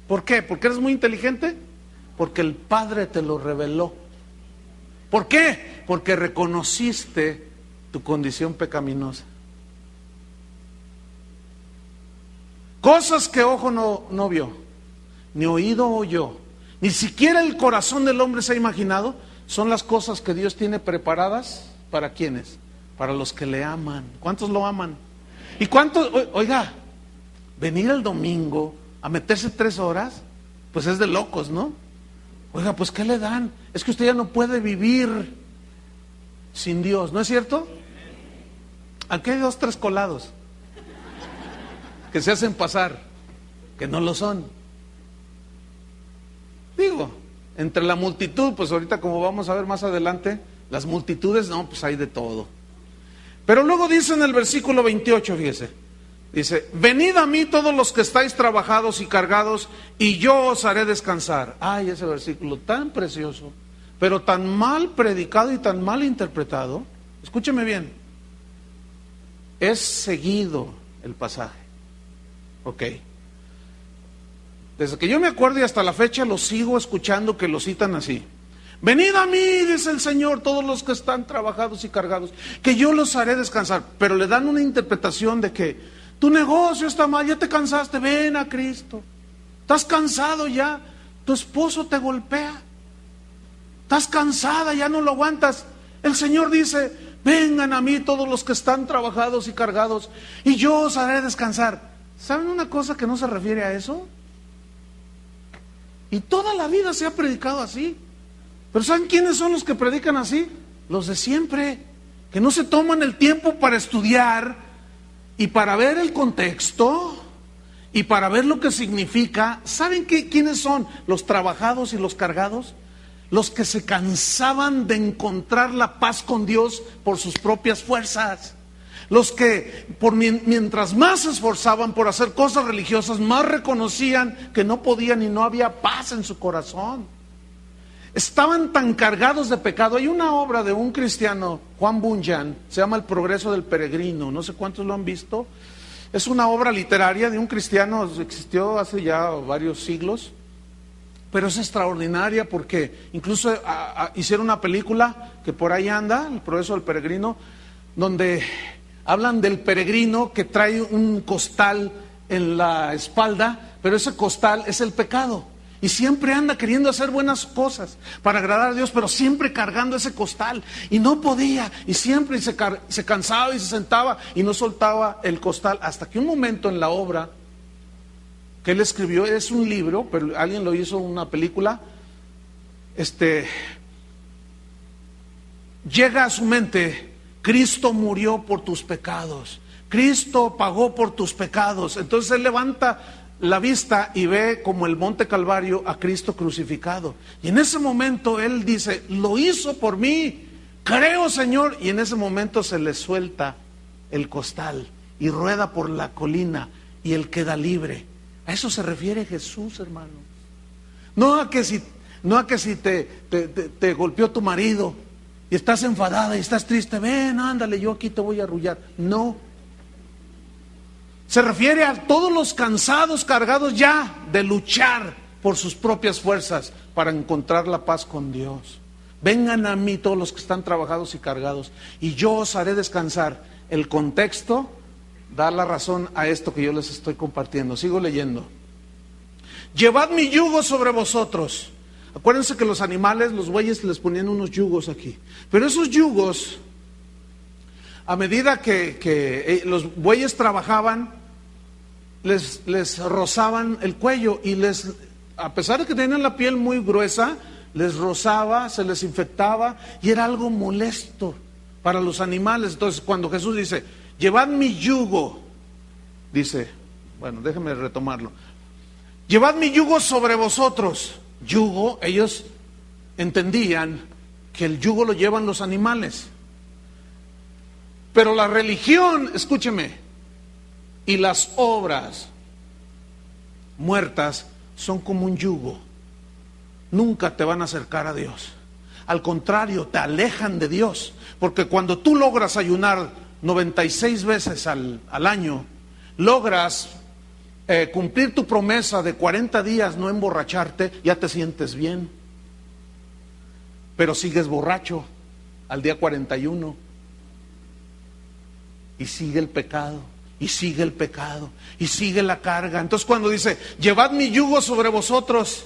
Speaker 1: ¿Por qué? ¿Porque eres muy inteligente? Porque el Padre te lo reveló. ¿Por qué? Porque reconociste tu condición pecaminosa. Cosas que ojo no vio, ni oído oyó, ni siquiera el corazón del hombre se ha imaginado, son las cosas que Dios tiene preparadas ¿para quiénes? Para los que le aman. ¿Cuántos lo aman? ¿Y cuántos? Oiga, venir el domingo a meterse 3 horas, pues es de locos, ¿no? Oiga, pues ¿qué le dan? Es que usted ya no puede vivir sin Dios, ¿no es cierto? Aquí hay 2, 3 colados que se hacen pasar, que no lo son. Digo, entre la multitud, pues ahorita como vamos a ver más adelante, las multitudes, no, pues hay de todo. Pero luego dice en el versículo 28, fíjese, Dice, venid a mí todos los que estáis trabajados y cargados, y yo os haré descansar. Ay, ese versículo tan precioso, pero tan mal predicado y tan mal interpretado. Escúcheme bien. Es seguido el pasaje. Ok. Desde que yo me acuerdo y hasta la fecha lo sigo escuchando que lo citan así. Venid a mí, dice el Señor, todos los que están trabajados y cargados, que yo los haré descansar. Pero le dan una interpretación de que tu negocio está mal, ya te cansaste, ven a Cristo. Estás cansado ya, tu esposo te golpea. Estás cansada, ya no lo aguantas. El Señor dice, vengan a mí todos los que están trabajados y cargados, y yo os haré descansar. ¿Saben una cosa que no se refiere a eso? Y toda la vida se ha predicado así. Pero ¿saben quiénes son los que predican así? Los de siempre, que no se toman el tiempo para estudiar y para ver el contexto y para ver lo que significa. ¿Saben quiénes son los trabajados y los cargados? Los que se cansaban de encontrar la paz con Dios por sus propias fuerzas. Los que mientras más se esforzaban por hacer cosas religiosas, más reconocían que no podían y no había paz en su corazón. Estaban tan cargados de pecado. Hay una obra de un cristiano, Juan Bunyan, se llama El progreso del peregrino, no sé cuántos lo han visto. Es una obra literaria de un cristiano, existió hace ya varios siglos, pero es extraordinaria porque incluso hicieron una película que por ahí anda, El progreso del peregrino, donde hablan del peregrino que trae un costal en la espalda, pero ese costal es el pecado. Y siempre anda queriendo hacer buenas cosas para agradar a Dios, pero siempre cargando ese costal. Y no podía, y siempre se cansaba y se sentaba y no soltaba el costal. Hasta que un momento en la obra que él escribió, es un libro, pero alguien lo hizo una película, llega a su mente, Cristo murió por tus pecados, Cristo pagó por tus pecados. Entonces él levanta la vista y ve como el monte Calvario a Cristo crucificado. Y en ese momento él dice, lo hizo por mí, creo, Señor. Y en ese momento se le suelta el costal y rueda por la colina y él queda libre. A eso se refiere Jesús, hermano. No a que si te golpeó tu marido y estás enfadada y estás triste, ven, ándale, yo aquí te voy a arrullar. No. Se refiere a todos los cansados, cargados ya de luchar por sus propias fuerzas para encontrar la paz con Dios. Vengan a mí todos los que están trabajados y cargados, y yo os haré descansar. El contexto da la razón a esto que yo les estoy compartiendo. Sigo leyendo. Llevad mi yugo sobre vosotros. Acuérdense que los animales, los bueyes, les ponían unos yugos aquí. Pero esos yugos, a medida que los bueyes trabajaban, les rozaban el cuello y a pesar de que tenían la piel muy gruesa, les rozaba, se les infectaba y era algo molesto para los animales. Entonces cuando Jesús dice, llevad mi yugo, dice, bueno, déjenme retomarlo, llevad mi yugo sobre vosotros. Yugo, ellos entendían que el yugo lo llevan los animales, pero la religión, escúcheme, y las obras muertas son como un yugo. Nunca te van a acercar a Dios. Al contrario, te alejan de Dios. Porque cuando tú logras ayunar 96 veces al año, logras cumplir tu promesa de 40 días no emborracharte, ya te sientes bien. Pero sigues borracho al día 41. Y sigue el pecado. Y sigue el pecado, y sigue la carga. Entonces cuando dice, llevad mi yugo sobre vosotros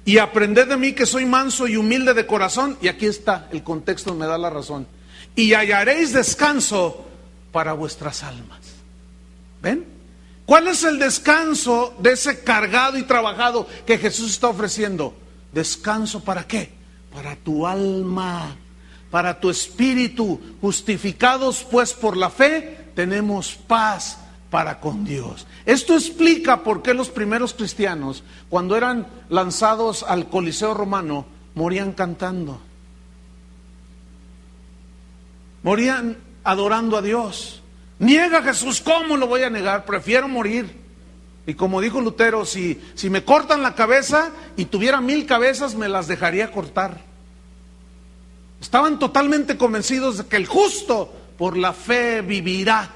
Speaker 1: y aprended de mí que soy manso y humilde de corazón, y aquí está, el contexto me da la razón, y hallaréis descanso para vuestras almas. ¿Ven? ¿Cuál es el descanso de ese cargado y trabajado que Jesús está ofreciendo? ¿Descanso para qué? Para tu alma, para tu espíritu. Justificados pues por la fe, tenemos paz para con Dios. Esto explica por qué los primeros cristianos, cuando eran lanzados al Coliseo romano, morían cantando. Morían adorando a Dios. Niega a Jesús, ¿cómo lo voy a negar? Prefiero morir. Y como dijo Lutero, si me cortan la cabeza y tuviera 1000 cabezas, me las dejaría cortar. Estaban totalmente convencidos de que el justo por la fe vivirá.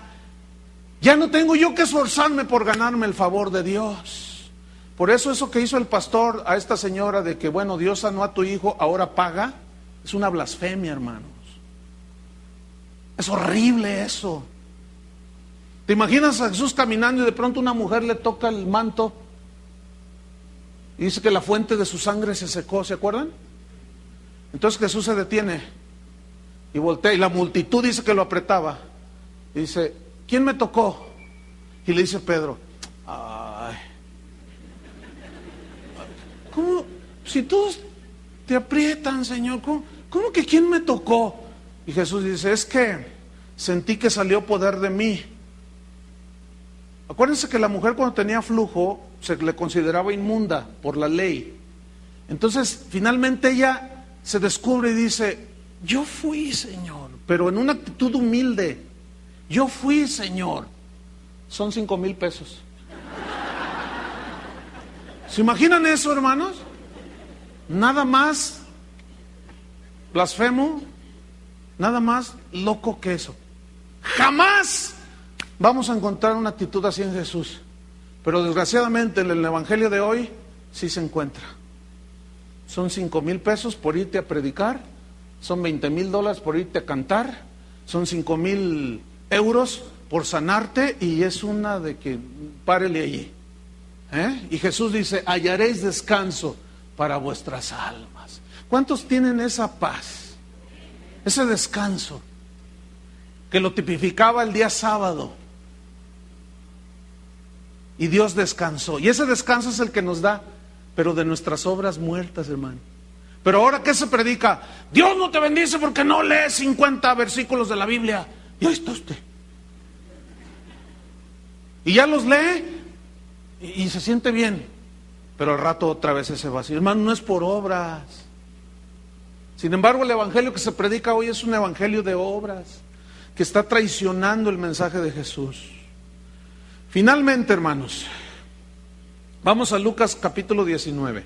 Speaker 1: Ya no tengo yo que esforzarme por ganarme el favor de Dios. Por eso que hizo el pastor a esta señora de que, bueno, Dios sanó a tu hijo, ahora paga, es una blasfemia, hermanos. Es horrible eso. ¿Te imaginas a Jesús caminando y de pronto una mujer le toca el manto y dice que la fuente de su sangre se secó? ¿Se acuerdan? Entonces Jesús se detiene y voltea y la multitud dice que lo apretaba. Y dice, ¿quién me tocó? Y le dice Pedro, ay, ¿cómo? Si todos te aprietan, Señor, ¿cómo que quién me tocó? Y Jesús dice, es que sentí que salió poder de mí. Acuérdense que la mujer cuando tenía flujo se le consideraba inmunda por la ley. Entonces finalmente ella se descubre y dice, yo fui, Señor, pero en una actitud humilde. Yo fui, Señor. Son 5,000 pesos. ¿Se imaginan eso, hermanos? Nada más blasfemo, nada más loco que eso. Jamás vamos a encontrar una actitud así en Jesús. Pero desgraciadamente en el evangelio de hoy sí se encuentra. Son 5,000 pesos por irte a predicar, son $20,000 por irte a cantar, son 5,000 euros por sanarte, y es una de que párele allí. Y Jesús dice, hallaréis descanso para vuestras almas. ¿Cuántos tienen esa paz, ese descanso que lo tipificaba el día sábado? Y Dios descansó, y ese descanso es el que nos da, pero de nuestras obras muertas, hermano. Pero ahora, ¿qué se predica? Dios no te bendice porque no lees 50 versículos de la Biblia. Y ahí está usted. Y ya los lee y se siente bien, pero al rato otra vez ese vacío. Hermano, no es por obras. Sin embargo, el evangelio que se predica hoy es un evangelio de obras, que está traicionando el mensaje de Jesús. Finalmente, hermanos, vamos a Lucas capítulo 19.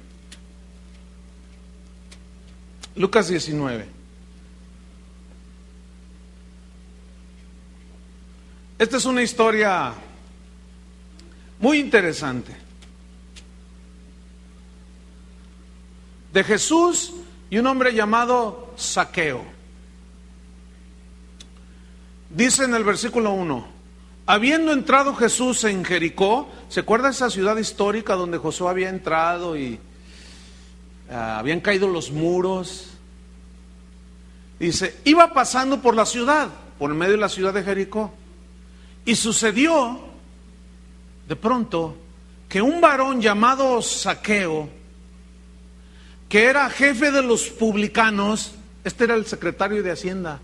Speaker 1: Lucas 19. Esta es una historia muy interesante de Jesús y un hombre llamado Zaqueo. Dice en el versículo 1: habiendo entrado Jesús en Jericó, ¿se acuerda esa ciudad histórica donde Josué había entrado y habían caído los muros? Dice, iba pasando por la ciudad, por medio de la ciudad de Jericó, y sucedió de pronto que un varón llamado Zaqueo, que era jefe de los publicanos, este era el secretario de Hacienda.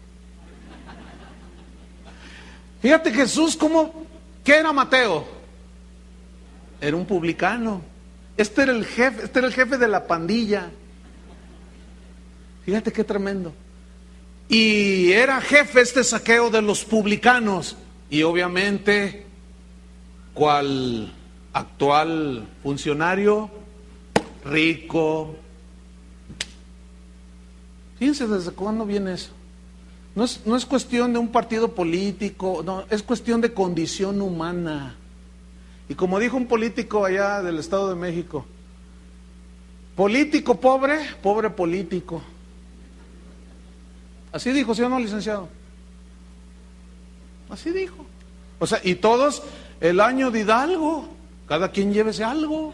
Speaker 1: Fíjate Jesús, ¿qué era Mateo? Era un publicano. Este era el jefe de la pandilla. Fíjate qué tremendo. Y era jefe este Zaqueo de los publicanos. Y obviamente, ¿cuál actual funcionario? Rico. Fíjense desde cuándo viene eso. No es cuestión de un partido político, no, es cuestión de condición humana. Y como dijo un político allá del Estado de México, político pobre, pobre político. Así dijo, ¿sí o no, licenciado? Así dijo. O sea, y todos el año de Hidalgo, cada quien llévese algo.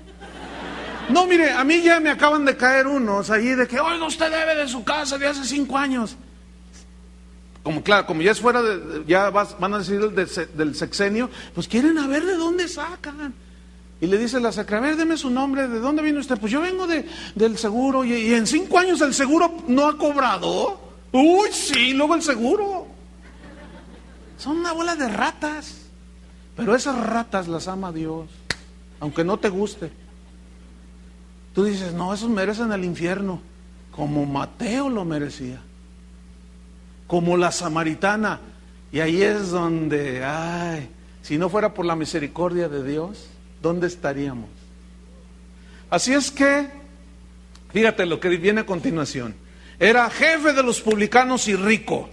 Speaker 1: No, mire, a mí ya me acaban de caer unos ahí de que, oiga, usted debe de su casa de hace 5 años. Como claro, como ya es fuera van a decir del sexenio, pues quieren a ver de dónde sacan. Y le dice la secretaria, a ver, deme su nombre, ¿de dónde viene usted? Pues yo vengo del seguro, y en 5 años el seguro no ha cobrado. Uy, sí, luego el seguro. Son una bola de ratas, pero esas ratas las ama Dios, aunque no te guste. Tú dices, no, esos merecen el infierno, como Mateo lo merecía. Como la samaritana, Y ahí es donde, ay, si no fuera por la misericordia de Dios, ¿dónde estaríamos? Así es que, fíjate lo que viene a continuación. Era jefe de los publicanos y rico.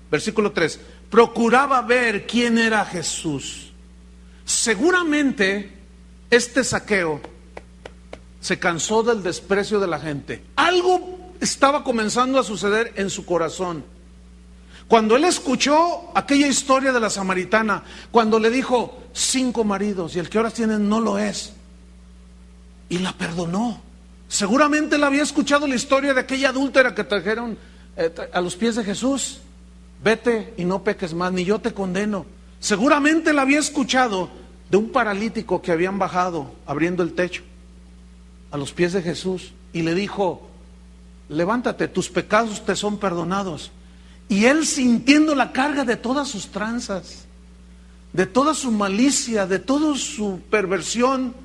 Speaker 1: Versículo 3. Procuraba ver quién era Jesús. Seguramente este Zaqueo se cansó del desprecio de la gente. Algo estaba comenzando a suceder en su corazón. Cuando él escuchó aquella historia de la samaritana, cuando le dijo 5 maridos y el que ahora tienen no lo es, y la perdonó. Seguramente él había escuchado la historia de aquella adúltera que trajeron a los pies de Jesús. Vete y no peques más, ni yo te condeno. Seguramente él había escuchado de un paralítico que habían bajado abriendo el techo a los pies de Jesús y le dijo, levántate, tus pecados te son perdonados. Y él, sintiendo la carga de todas sus tranzas, de toda su malicia, de toda su perversión,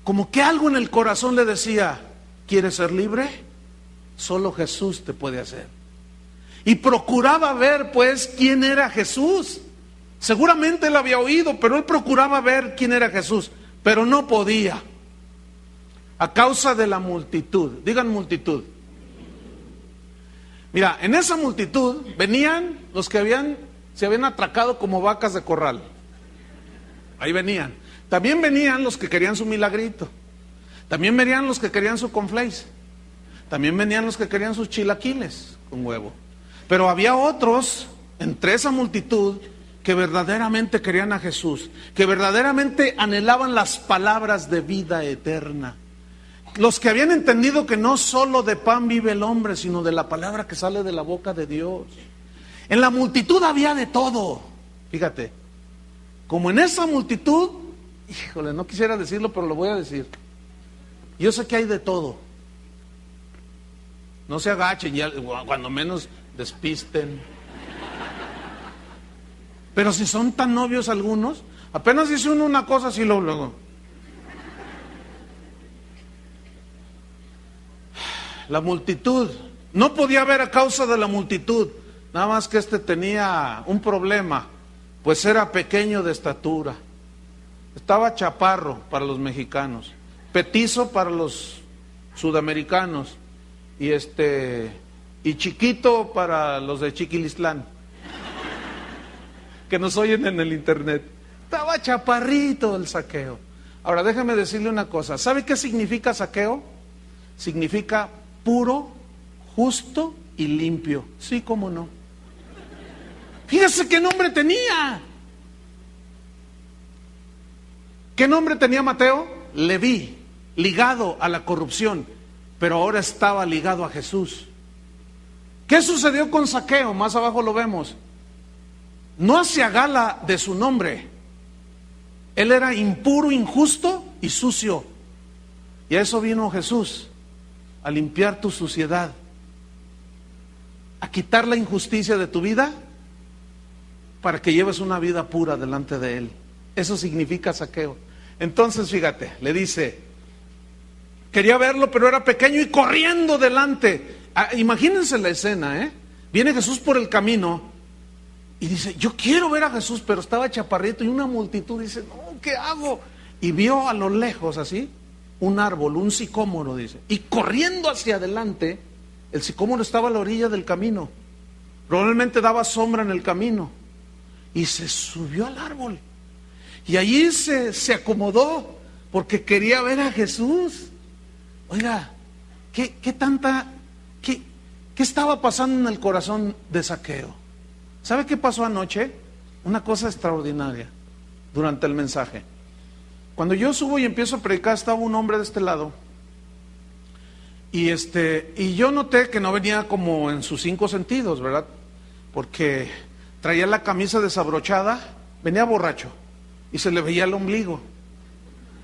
Speaker 1: como que algo en el corazón le decía, ¿quieres ser libre? Solo Jesús te puede hacer. Y procuraba ver pues quién era Jesús. Seguramente él había oído, pero él procuraba ver quién era Jesús, pero no podía, a causa de la multitud. Digan multitud. Mira, en esa multitud venían los que se habían atracado como vacas de corral. Ahí venían. También venían los que querían su milagrito. También venían los que querían su cornflakes. También venían los que querían sus chilaquiles con huevo. Pero había otros entre esa multitud que verdaderamente querían a Jesús, que verdaderamente anhelaban las palabras de vida eterna. Los que habían entendido que no solo de pan vive el hombre, sino de la palabra que sale de la boca de Dios. En la multitud había de todo. Fíjate, como en esa multitud, híjole, no quisiera decirlo, pero lo voy a decir. Yo sé que hay de todo. No se agachen, ya, cuando menos despisten. Pero si son tan novios algunos, apenas dice uno una cosa así luego. La multitud, no podía ver a causa de la multitud, nada más que tenía un problema, pues era pequeño de estatura, estaba chaparro para los mexicanos, petizo para los sudamericanos y chiquito para los de Chiquilistlán, que nos oyen en el internet. Estaba chaparrito el Zaqueo. Ahora déjame decirle una cosa, ¿sabe qué significa Zaqueo? Significa puro, justo y limpio. Sí, cómo no. Fíjese qué nombre tenía. ¿Qué nombre tenía Mateo? Leví, ligado a la corrupción, pero ahora estaba ligado a Jesús. ¿Qué sucedió con Zaqueo? Más abajo lo vemos. No hacía gala de su nombre. Él era impuro, injusto y sucio. Y a eso vino Jesús, a limpiar tu suciedad, a quitar la injusticia de tu vida para que lleves una vida pura delante de Él. Eso significa Zaqueo. Entonces fíjate, le dice, quería verlo pero era pequeño y corriendo delante. Imagínense la escena, viene Jesús por el camino y dice, yo quiero ver a Jesús, pero estaba chaparrito y una multitud dice, no, ¿qué hago? Y vio a lo lejos así un árbol, un sicómoro, dice, y corriendo hacia adelante, el sicómoro estaba a la orilla del camino, probablemente daba sombra en el camino, y se subió al árbol, y allí se acomodó, porque quería ver a Jesús. Oiga, ¿qué estaba pasando en el corazón de Zaqueo? ¿Sabe qué pasó anoche? Una cosa extraordinaria, durante el mensaje. Cuando yo subo y empiezo a predicar, estaba un hombre de este lado. Y yo noté que no venía como en sus 5 sentidos, ¿verdad? Porque traía la camisa desabrochada, venía borracho y se le veía el ombligo.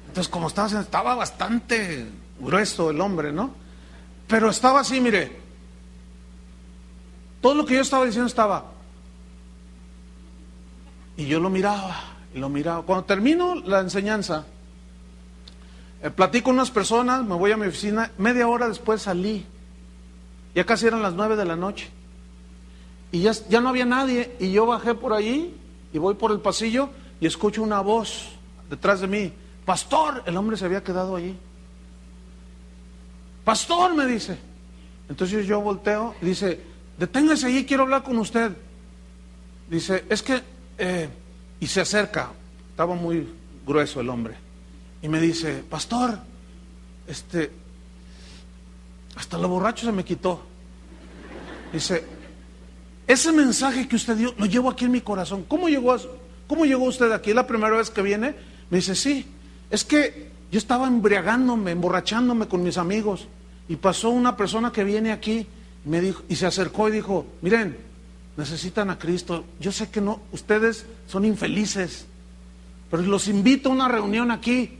Speaker 1: Entonces, como estaba bastante grueso el hombre, ¿no? Pero estaba así, mire. Todo lo que yo estaba diciendo estaba. Y yo lo miraba. Y lo miraba. Cuando termino la enseñanza, platico con unas personas, me voy a mi oficina, media hora después salí, ya casi eran las 9 de la noche, Y ya no había nadie, y yo bajé por ahí, y voy por el pasillo, y escucho una voz detrás de mí. Pastor, el hombre se había quedado allí. Pastor, me dice. Entonces yo volteo y dice, deténgase allí, quiero hablar con usted. Dice, es que, y se acerca, estaba muy grueso el hombre, y me dice, pastor, hasta lo borracho se me quitó. Dice, ese mensaje que usted dio, lo llevo aquí en mi corazón. ¿Cómo llegó usted aquí? ¿Es la primera vez que viene? Me dice, sí, es que yo estaba emborrachándome con mis amigos, y pasó una persona que viene aquí, me dijo, y se acercó y dijo, miren, necesitan a Cristo. Yo sé que no, ustedes son infelices, pero los invito a una reunión aquí.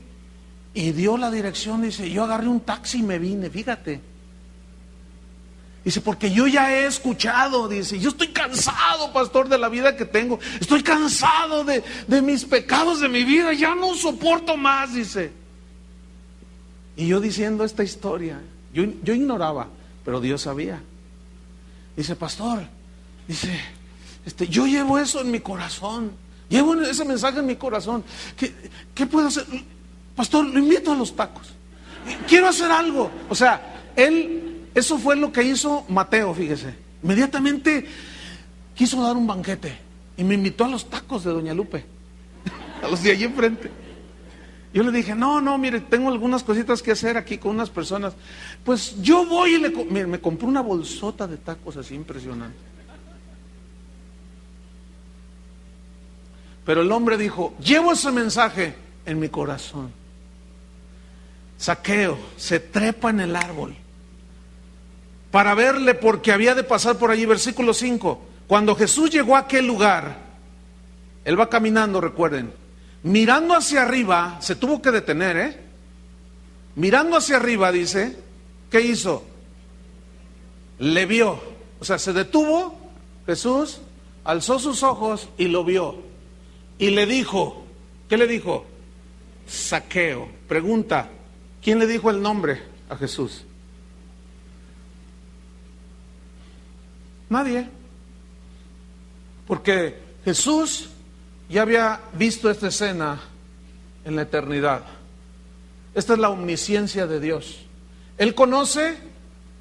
Speaker 1: Y dio la dirección, dice, yo agarré un taxi y me vine, fíjate. Dice, porque yo ya he escuchado, dice, yo estoy cansado, pastor, de la vida que tengo. Estoy cansado de mis pecados, de mi vida, ya no soporto más, dice. Y yo diciendo esta historia, yo ignoraba, pero Dios sabía. Dice, pastor, dice, yo llevo eso en mi corazón, llevo ese mensaje en mi corazón. ¿Qué puedo hacer? Pastor, lo invito a los tacos. Quiero hacer algo. O sea, eso fue lo que hizo Mateo, fíjese. Inmediatamente quiso dar un banquete y me invitó a los tacos de Doña Lupe, a los de allí enfrente. Yo le dije, no, mire, tengo algunas cositas que hacer aquí con unas personas. Pues yo voy y me compré una bolsota de tacos así impresionante. Pero el hombre dijo, llevo ese mensaje en mi corazón. Zaqueo se trepa en el árbol para verle, porque había de pasar por allí. Versículo 5. Cuando Jesús llegó a aquel lugar, él va caminando, recuerden, mirando hacia arriba, se tuvo que detener, mirando hacia arriba, dice, ¿qué hizo? Le vio, o sea, se detuvo Jesús, alzó sus ojos y lo vio, y le dijo, ¿qué le dijo? Zaqueo. Pregunta, ¿quién le dijo el nombre a Jesús? Nadie, porque Jesús ya había visto esta escena en la eternidad. Esta es la omnisciencia de Dios. Él conoce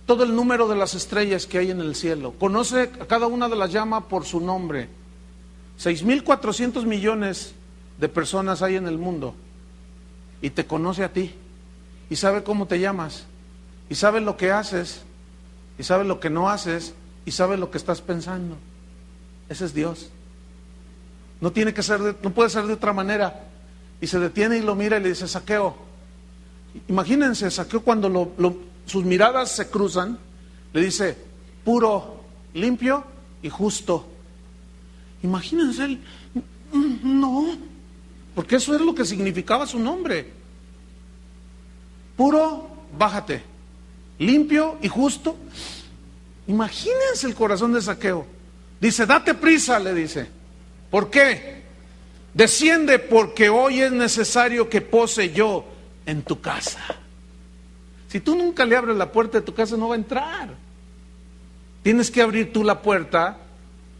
Speaker 1: todo el número de las estrellas que hay en el cielo, conoce a cada una de las llama por su nombre. 6.400 millones de personas hay en el mundo, y te conoce a ti, y sabe cómo te llamas, y sabe lo que haces, y sabe lo que no haces, y sabe lo que estás pensando. Ese es Dios. No tiene que ser, no puede ser de otra manera. Y se detiene y lo mira y le dice, Zaqueo. Imagínense, Zaqueo, cuando sus miradas se cruzan, le dice, puro, limpio y justo. Imagínense él, no, porque eso es lo que significaba su nombre. Puro, bájate. Limpio y justo. Imagínense el corazón de Zaqueo. Dice, date prisa, le dice. ¿Por qué? Desciende, porque hoy es necesario que pose yo en tu casa. Si tú nunca le abres la puerta de tu casa, no va a entrar. Tienes que abrir tú la puerta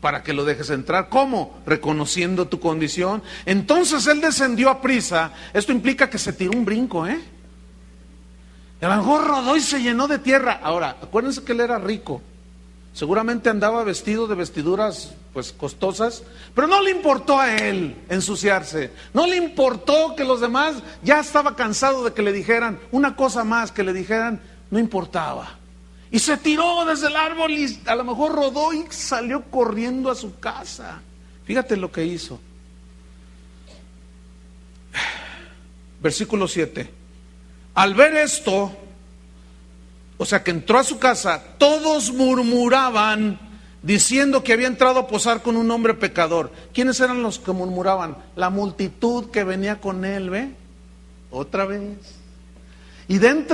Speaker 1: para que lo dejes entrar. ¿Cómo? Reconociendo tu condición. Entonces él descendió a prisa. Esto implica que se tiró un brinco, A lo mejor rodó y se llenó de tierra. Ahora, acuérdense que él era rico. Seguramente andaba vestido de vestiduras pues costosas, pero no le importó a él ensuciarse. No le importó que los demás, ya estaba cansado de que le dijeran una cosa más, que le dijeran, no importaba. Y se tiró desde el árbol y a lo mejor rodó y salió corriendo a su casa. Fíjate lo que hizo. Versículo 7. Al ver esto, o sea que entró a su casa, todos murmuraban diciendo que había entrado a posar con un hombre pecador. ¿Quiénes eran los que murmuraban? La multitud que venía con él, ¿ve? Otra vez. Y de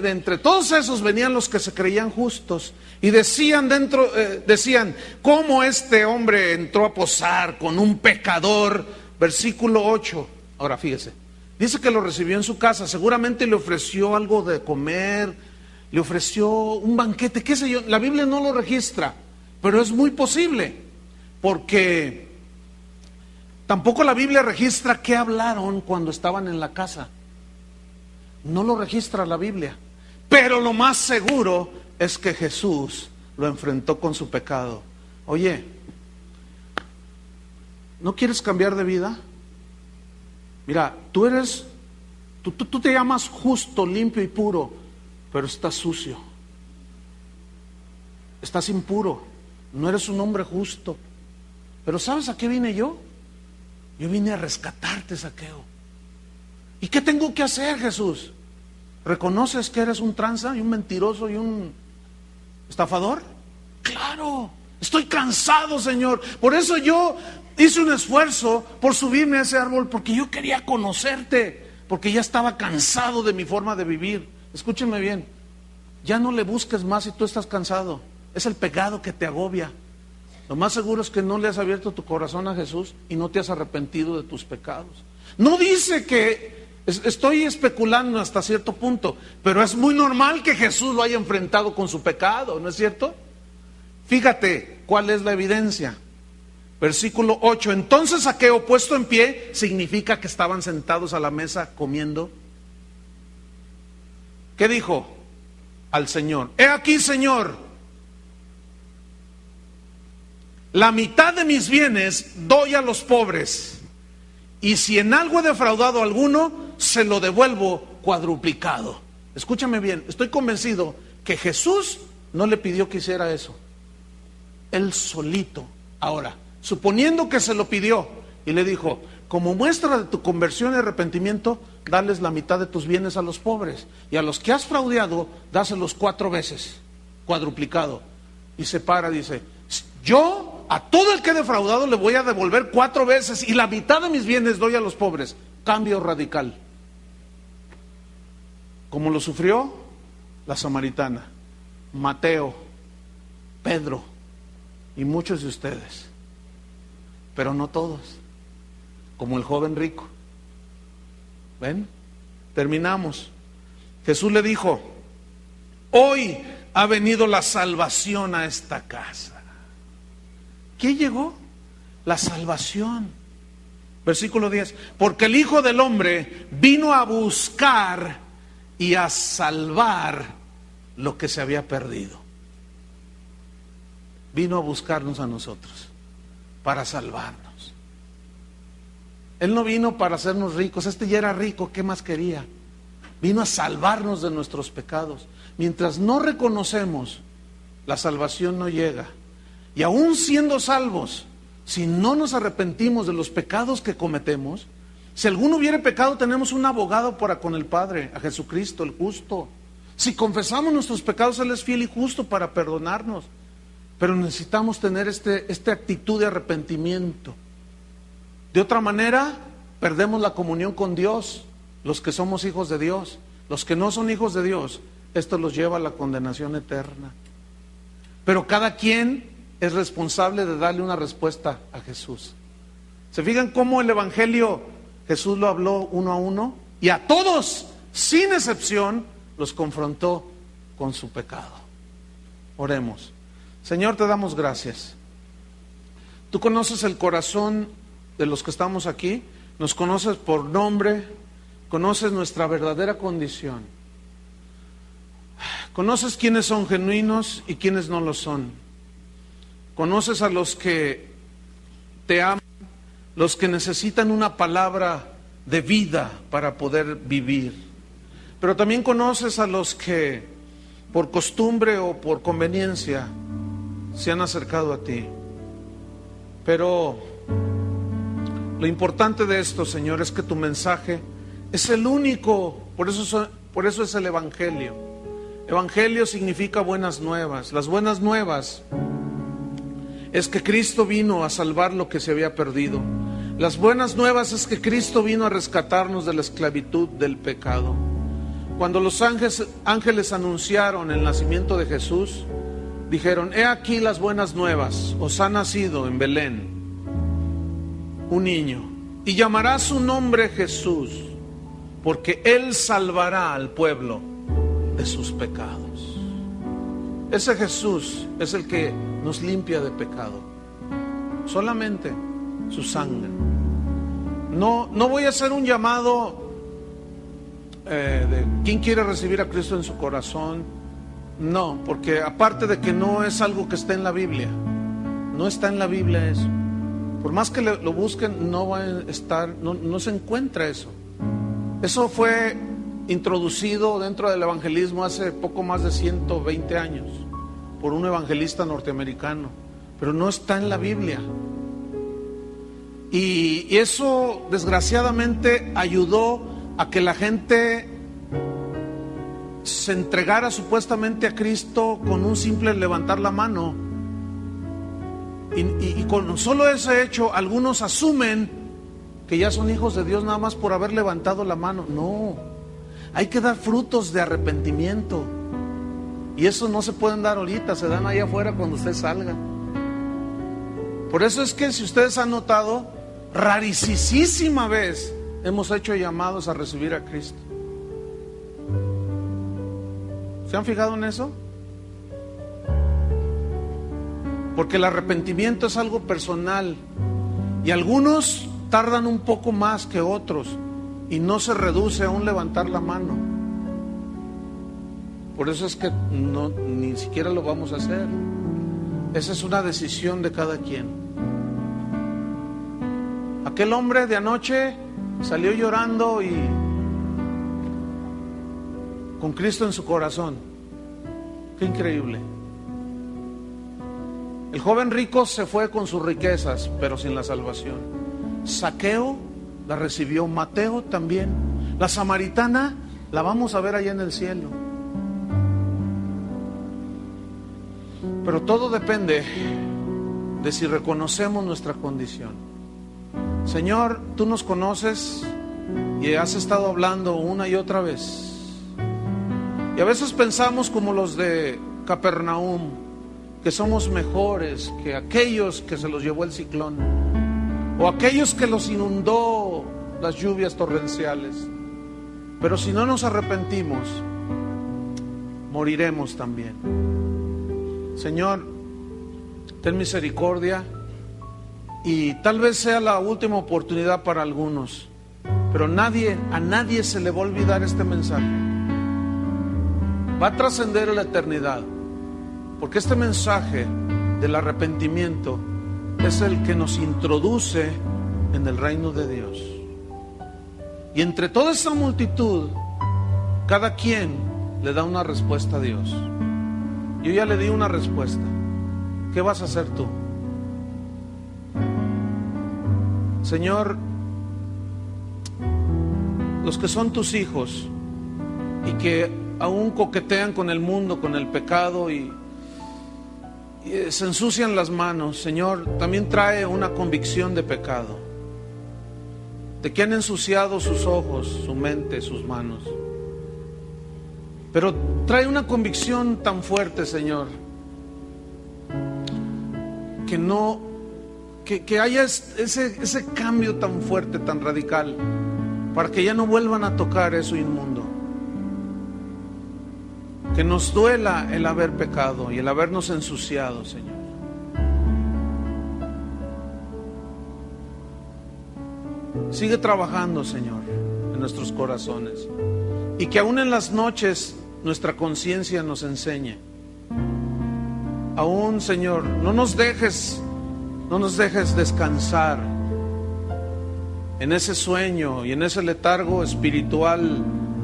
Speaker 1: entre todos esos venían los que se creían justos y decían decían, ¿cómo este hombre entró a posar con un pecador? Versículo 8. Ahora fíjese, dice que lo recibió en su casa, seguramente le ofreció algo de comer, le ofreció un banquete, qué sé yo, la Biblia no lo registra, Pero es muy posible, porque tampoco la Biblia registra qué hablaron cuando estaban en la casa. No lo registra la Biblia. Pero lo más seguro es que Jesús lo enfrentó con su pecado. Oye, ¿no quieres cambiar de vida? Mira, tú te llamas justo, limpio y puro, pero estás sucio. Estás impuro. No eres un hombre justo. Pero ¿sabes a qué vine yo? Yo vine a rescatarte, Zaqueo. ¿Y qué tengo que hacer, Jesús? ¿Reconoces que eres un tranza y un mentiroso y un estafador? Claro, estoy cansado, Señor. Por eso yo hice un esfuerzo por subirme a ese árbol, porque yo quería conocerte, porque ya estaba cansado de mi forma de vivir. Escúchenme bien, ya no le busques más si tú estás cansado. Es el pecado que te agobia. Lo más seguro es que no le has abierto tu corazón a Jesús y no te has arrepentido de tus pecados. No dice que, estoy especulando hasta cierto punto, pero es muy normal que Jesús lo haya enfrentado con su pecado, ¿no es cierto? Fíjate cuál es la evidencia. Versículo 8, entonces Zaqueo, puesto en pie, significa que estaban sentados a la mesa comiendo. ¿Qué dijo al Señor? He aquí, Señor, la mitad de mis bienes doy a los pobres, y si en algo he defraudado a alguno, se lo devuelvo cuadruplicado. Escúchame bien, estoy convencido que Jesús no le pidió que hiciera eso. Él solito. Ahora, suponiendo que se lo pidió y le dijo, como muestra de tu conversión y arrepentimiento, dales la mitad de tus bienes a los pobres, y a los que has fraudado, dáselos 4 veces, cuadruplicado. Y se para, dice, yo a todo el que he defraudado le voy a devolver 4 veces, y la mitad de mis bienes doy a los pobres. Cambio radical. Como lo sufrió la samaritana, Mateo, Pedro y muchos de ustedes, pero no todos, como el joven rico. ¿Ven? Terminamos. Jesús le dijo, hoy ha venido la salvación a esta casa. ¿Qué llegó? La salvación. Versículo 10, porque el Hijo del Hombre vino a buscar y a salvar lo que se había perdido. Vino a buscarnos a nosotros, para salvarnos. Él no vino para hacernos ricos, este ya era rico, ¿qué más quería? Vino a salvarnos de nuestros pecados. Mientras no reconocemos, la salvación no llega. Y aún siendo salvos, si no nos arrepentimos de los pecados que cometemos, si alguno hubiere pecado, tenemos un abogado para con el Padre, a Jesucristo el justo. Si confesamos nuestros pecados, Él es fiel y justo para perdonarnos. Pero necesitamos tener esta actitud de arrepentimiento. De otra manera, perdemos la comunión con Dios, los que somos hijos de Dios. Los que no son hijos de Dios, esto los lleva a la condenación eterna. Pero cada quien es responsable de darle una respuesta a Jesús. ¿Se fijan cómo el Evangelio Jesús lo habló uno a uno? Y a todos, sin excepción, los confrontó con su pecado. Oremos. Señor, te damos gracias. Tú conoces el corazón de los que estamos aquí, nos conoces por nombre, conoces nuestra verdadera condición. Conoces quiénes son genuinos y quiénes no lo son. Conoces a los que te aman, los que necesitan una palabra de vida para poder vivir. Pero también conoces a los que por costumbre o por conveniencia se han acercado a ti. Pero lo importante de esto, Señor, es que tu mensaje es el único, por eso es el Evangelio. Evangelio significa buenas nuevas. Las buenas nuevas es que Cristo vino a salvar lo que se había perdido. Las buenas nuevas es que Cristo vino a rescatarnos de la esclavitud del pecado. Cuando los ángeles anunciaron el nacimiento de Jesús, dijeron, he aquí las buenas nuevas, os ha nacido en Belén un niño, y llamará su nombre Jesús, porque Él salvará al pueblo de sus pecados. Ese Jesús es el que nos limpia de pecado. Solamente su sangre. No voy a hacer un llamado de quién quiere recibir a Cristo en su corazón. No, porque aparte de que no es algo que está en la Biblia, no está en la Biblia eso. Por más que lo busquen, no va a estar, no se encuentra eso. Eso fue introducido dentro del evangelismo hace poco más de 120 años por un evangelista norteamericano, pero no está en la Biblia. Y eso desgraciadamente ayudó a que la gente se entregara supuestamente a Cristo con un simple levantar la mano. Y con solo ese hecho, algunos asumen que ya son hijos de Dios nada más por haber levantado la mano. No, hay que dar frutos de arrepentimiento. Y esos no se pueden dar ahorita, se dan allá afuera cuando usted salga. Por eso es que si ustedes han notado, rarísima vez hemos hecho llamados a recibir a Cristo. ¿Se han fijado en eso? Porque el arrepentimiento es algo personal y algunos tardan un poco más que otros y no se reduce a un levantar la mano. Por eso es que ni siquiera lo vamos a hacer. Esa es una decisión de cada quien. Aquel hombre de anoche salió llorando y con Cristo en su corazón. Qué increíble. El joven rico se fue con sus riquezas, pero sin la salvación. Zaqueo la recibió, Mateo también. La samaritana la vamos a ver allá en el cielo. Pero todo depende de si reconocemos nuestra condición. Señor, tú nos conoces y has estado hablando una y otra vez. Y a veces pensamos como los de Capernaum, que somos mejores que aquellos que se los llevó el ciclón, o aquellos que los inundó las lluvias torrenciales. Pero si no nos arrepentimos, moriremos también. Señor, ten misericordia, y tal vez sea la última oportunidad para algunos, pero a nadie se le va a olvidar este mensaje. Va a trascender la eternidad, porque este mensaje del arrepentimiento es el que nos introduce en el reino de Dios. Y entre toda esa multitud, cada quien le da una respuesta a Dios. Yo ya le di una respuesta. ¿Qué vas a hacer tú? Señor, los que son tus hijos y que aún coquetean con el mundo, con el pecado y se ensucian las manos, Señor, también trae una convicción de pecado, de que han ensuciado sus ojos, su mente, sus manos. Pero trae una convicción tan fuerte, Señor, que haya ese cambio tan fuerte, tan radical, para que ya no vuelvan a tocar eso inmundo. Que nos duela el haber pecado y el habernos ensuciado, Señor. Sigue trabajando, Señor, en nuestros corazones. Y que aún en las noches nuestra conciencia nos enseñe. Aún, Señor, no nos dejes descansar en ese sueño y en ese letargo espiritual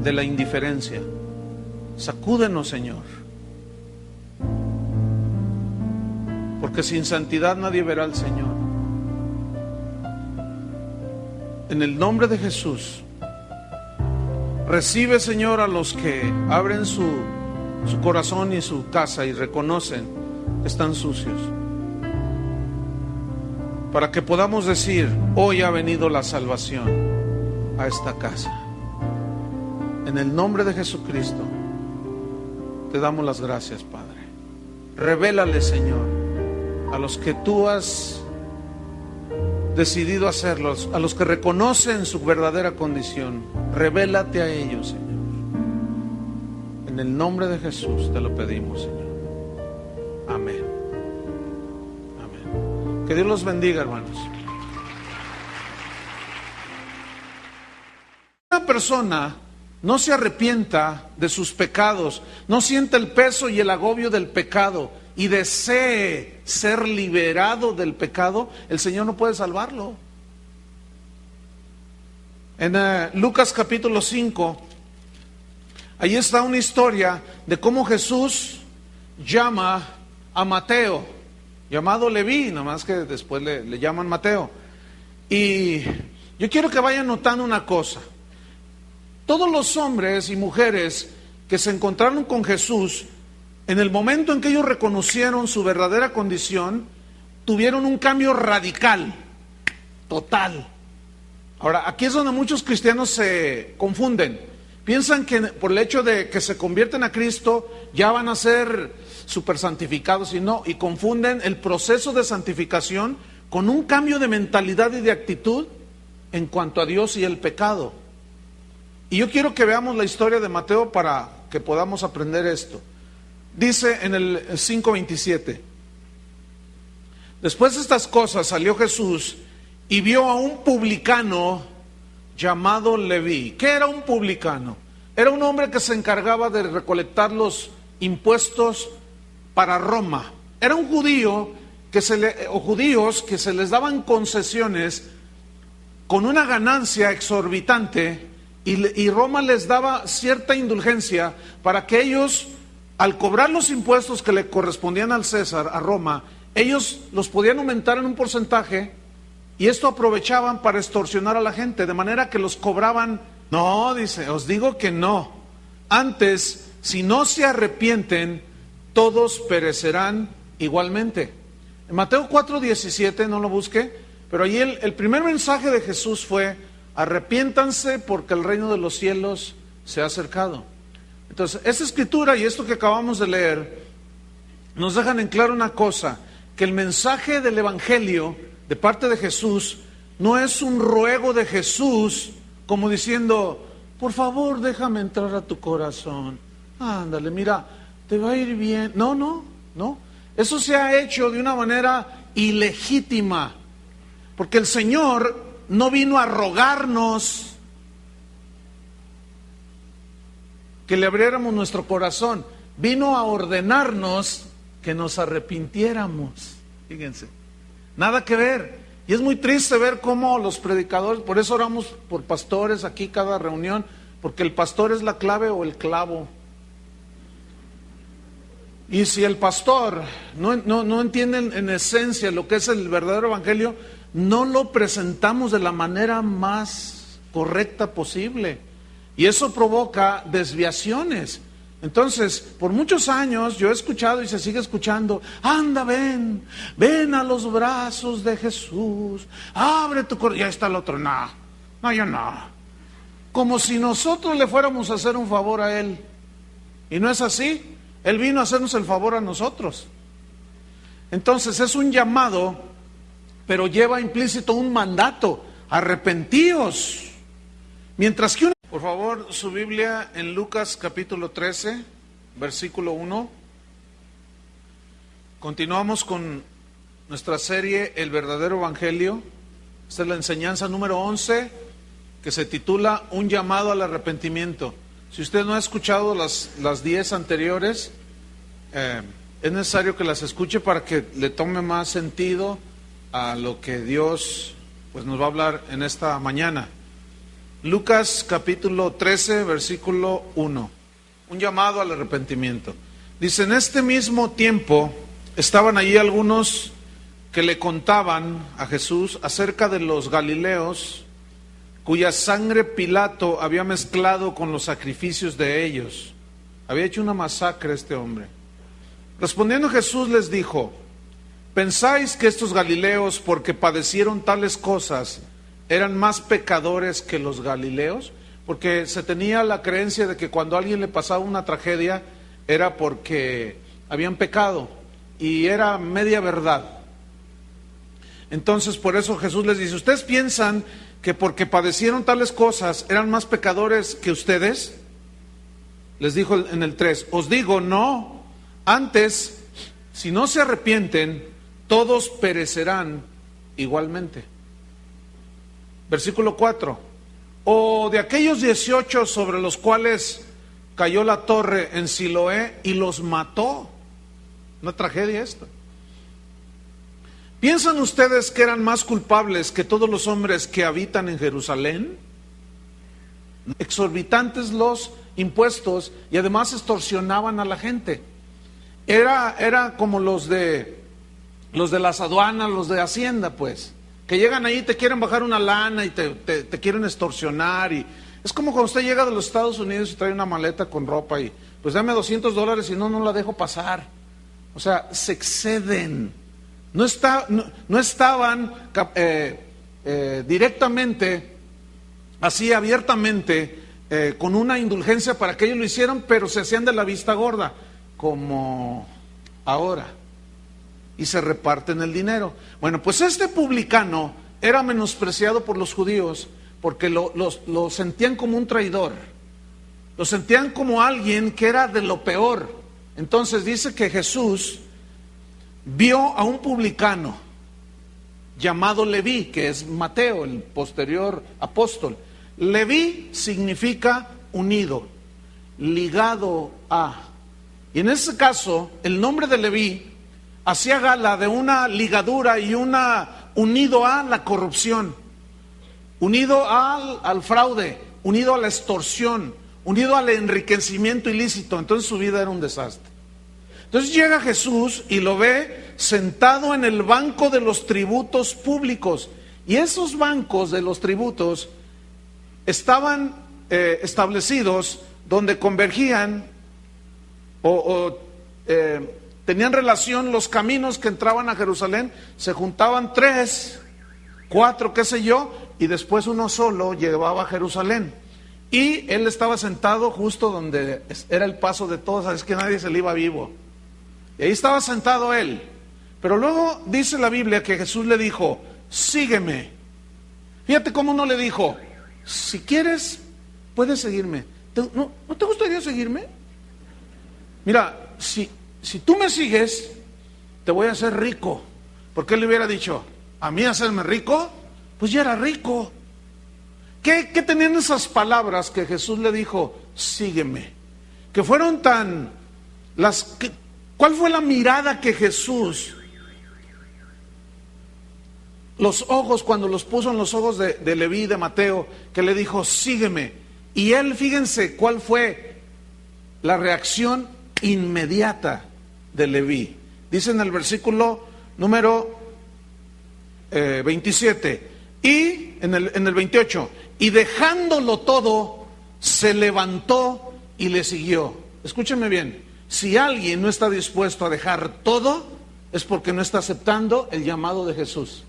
Speaker 1: de la indiferencia. Sacúdenos, Señor, porque sin santidad nadie verá al Señor. En el nombre de Jesús, recibe, Señor, a los que abren su corazón y su casa y reconocen que están sucios, para que podamos decir: hoy ha venido la salvación a esta casa. En el nombre de Jesucristo te damos las gracias, Padre. Revélale, Señor, a los que tú has decidido hacerlos, a los que reconocen su verdadera condición. Revélate a ellos, Señor. En el nombre de Jesús te lo pedimos, Señor. Que Dios los bendiga, hermanos. Una persona no se arrepienta de sus pecados, no siente el peso y el agobio del pecado y desee ser liberado del pecado, el Señor no puede salvarlo. En Lucas capítulo 5, ahí está una historia de cómo Jesús llama a Mateo, llamado Leví, nada más que después le llaman Mateo. Y yo quiero que vayan notando una cosa. Todos los hombres y mujeres que se encontraron con Jesús, en el momento en que ellos reconocieron su verdadera condición, tuvieron un cambio radical, total. Ahora, aquí es donde muchos cristianos se confunden. Piensan que por el hecho de que se convierten a Cristo, ya van a ser super santificados y confunden el proceso de santificación con un cambio de mentalidad y de actitud en cuanto a Dios y el pecado. Y yo quiero que veamos la historia de Mateo para que podamos aprender esto. Dice en el 5:27: después de estas cosas salió Jesús y vio a un publicano llamado Leví. ¿Qué era un publicano? Era un hombre que se encargaba de recolectar los impuestos para Roma. Era un judío judíos que se les daban concesiones con una ganancia exorbitante, y Roma les daba cierta indulgencia para que ellos, al cobrar los impuestos que le correspondían al César, a Roma, ellos los podían aumentar en un porcentaje, y esto aprovechaban para extorsionar a la gente, de manera que los cobraban. No, dice, os digo que no. Antes, si no se arrepienten, todos perecerán igualmente. En Mateo 4:17, no lo busque, pero allí el primer mensaje de Jesús fue: arrepiéntanse porque el reino de los cielos se ha acercado. Entonces, esta escritura y esto que acabamos de leer nos dejan en claro una cosa: que el mensaje del Evangelio de parte de Jesús no es un ruego de Jesús como diciendo, por favor déjame entrar a tu corazón, ándale, mira, te va a ir bien. No. Eso se ha hecho de una manera ilegítima, porque el Señor no vino a rogarnos que le abriéramos nuestro corazón, vino a ordenarnos que nos arrepintiéramos. Fíjense, nada que ver. Y es muy triste ver cómo los predicadores, por eso oramos por pastores aquí cada reunión, porque el pastor es la clave o el clavo. Y si el pastor no entiende en esencia lo que es el verdadero evangelio, no lo presentamos de la manera más correcta posible. Y eso provoca desviaciones. Entonces, por muchos años yo he escuchado y se sigue escuchando, anda, ven a los brazos de Jesús, abre tu corazón. Ya está el otro, no, yo no. Como si nosotros le fuéramos a hacer un favor a Él. Y no es así. Él vino a hacernos el favor a nosotros. Entonces es un llamado, pero lleva implícito un mandato: arrepentíos. Mientras que por favor, su Biblia en Lucas capítulo 13, versículo 1. Continuamos con nuestra serie El verdadero evangelio. Esta es la enseñanza número 11, que se titula Un llamado al arrepentimiento. Si usted no ha escuchado las 10 anteriores, es necesario que las escuche para que le tome más sentido a lo que Dios pues nos va a hablar en esta mañana. Lucas capítulo 13, versículo 1. Un llamado al arrepentimiento. Dice: en este mismo tiempo estaban allí algunos que le contaban a Jesús acerca de los galileos, cuya sangre Pilato había mezclado con los sacrificios de ellos. Había hecho una masacre este hombre. Respondiendo Jesús les dijo: ¿pensáis que estos galileos, porque padecieron tales cosas, eran más pecadores que los galileos? Porque se tenía la creencia de que cuando a alguien le pasaba una tragedia era porque habían pecado, y era media verdad. Entonces por eso Jesús les dice: ¿ustedes piensan que porque padecieron tales cosas eran más pecadores que ustedes? Les dijo en el 3, os digo, no. Antes, si no se arrepienten, todos perecerán igualmente. Versículo 4. O de aquellos 18 sobre los cuales cayó la torre en Siloé y los mató. Una tragedia esto. ¿Piensan ustedes que eran más culpables que todos los hombres que habitan en Jerusalén? Exorbitantes los impuestos y además extorsionaban a la gente. Era como los de las aduanas, los de Hacienda, pues, que llegan ahí, te quieren bajar una lana y te quieren extorsionar. Y es como cuando usted llega de los Estados Unidos y trae una maleta con ropa y pues dame $200 y no la dejo pasar. O sea, se exceden. No estaban directamente, así abiertamente, con una indulgencia para que ellos lo hicieran, pero se hacían de la vista gorda, como ahora, y se reparten el dinero. Bueno, pues este publicano era menospreciado por los judíos porque lo sentían como un traidor, lo sentían como alguien que era de lo peor. Entonces dice que Jesús vio a un publicano llamado Leví, que es Mateo, el posterior apóstol. Leví significa unido, ligado a. Y en ese caso, el nombre de Leví hacía gala de una ligadura y unido a la corrupción, unido al fraude, unido a la extorsión, unido al enriquecimiento ilícito. Entonces su vida era un desastre. Entonces llega Jesús y lo ve sentado en el banco de los tributos públicos. Y esos bancos de los tributos estaban establecidos donde convergían tenían relación los caminos que entraban a Jerusalén. Se juntaban 3, 4, qué sé yo, y después uno solo llevaba a Jerusalén. Y él estaba sentado justo donde era el paso de todos, es que nadie se le iba vivo. Y ahí estaba sentado él. Pero luego dice la Biblia que Jesús le dijo, sígueme. Fíjate cómo no le dijo, si quieres, puedes seguirme. ¿No te gustaría seguirme? Mira, si tú me sigues, te voy a hacer rico. Porque él le hubiera dicho, a mí hacerme rico, pues ya era rico. ¿Qué tenían esas palabras que Jesús le dijo, sígueme? Que fueron ¿cuál fue la mirada que Jesús, los ojos, cuando los puso en los ojos de Leví, de Mateo, que le dijo, sígueme? Y él, fíjense cuál fue la reacción inmediata de Leví. Dice en el versículo número 27 y en el 28, y dejándolo todo, se levantó y le siguió. Escúchenme bien, si alguien no está dispuesto a dejar todo, es porque no está aceptando el llamado de Jesús.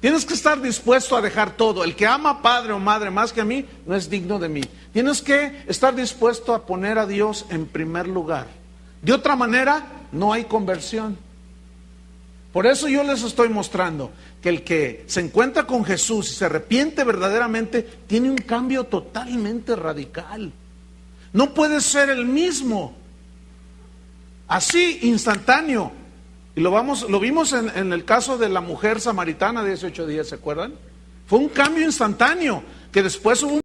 Speaker 1: Tienes que estar dispuesto a dejar todo. El que ama a padre o madre más que a mí, no es digno de mí. Tienes que estar dispuesto a poner a Dios en primer lugar. De otra manera, no hay conversión. Por eso yo les estoy mostrando que el que se encuentra con Jesús y se arrepiente verdaderamente, tiene un cambio totalmente radical. No puede ser el mismo, así instantáneo. Y lo vimos en el caso de la mujer samaritana de 18 días, ¿se acuerdan? Fue un cambio instantáneo, que después hubo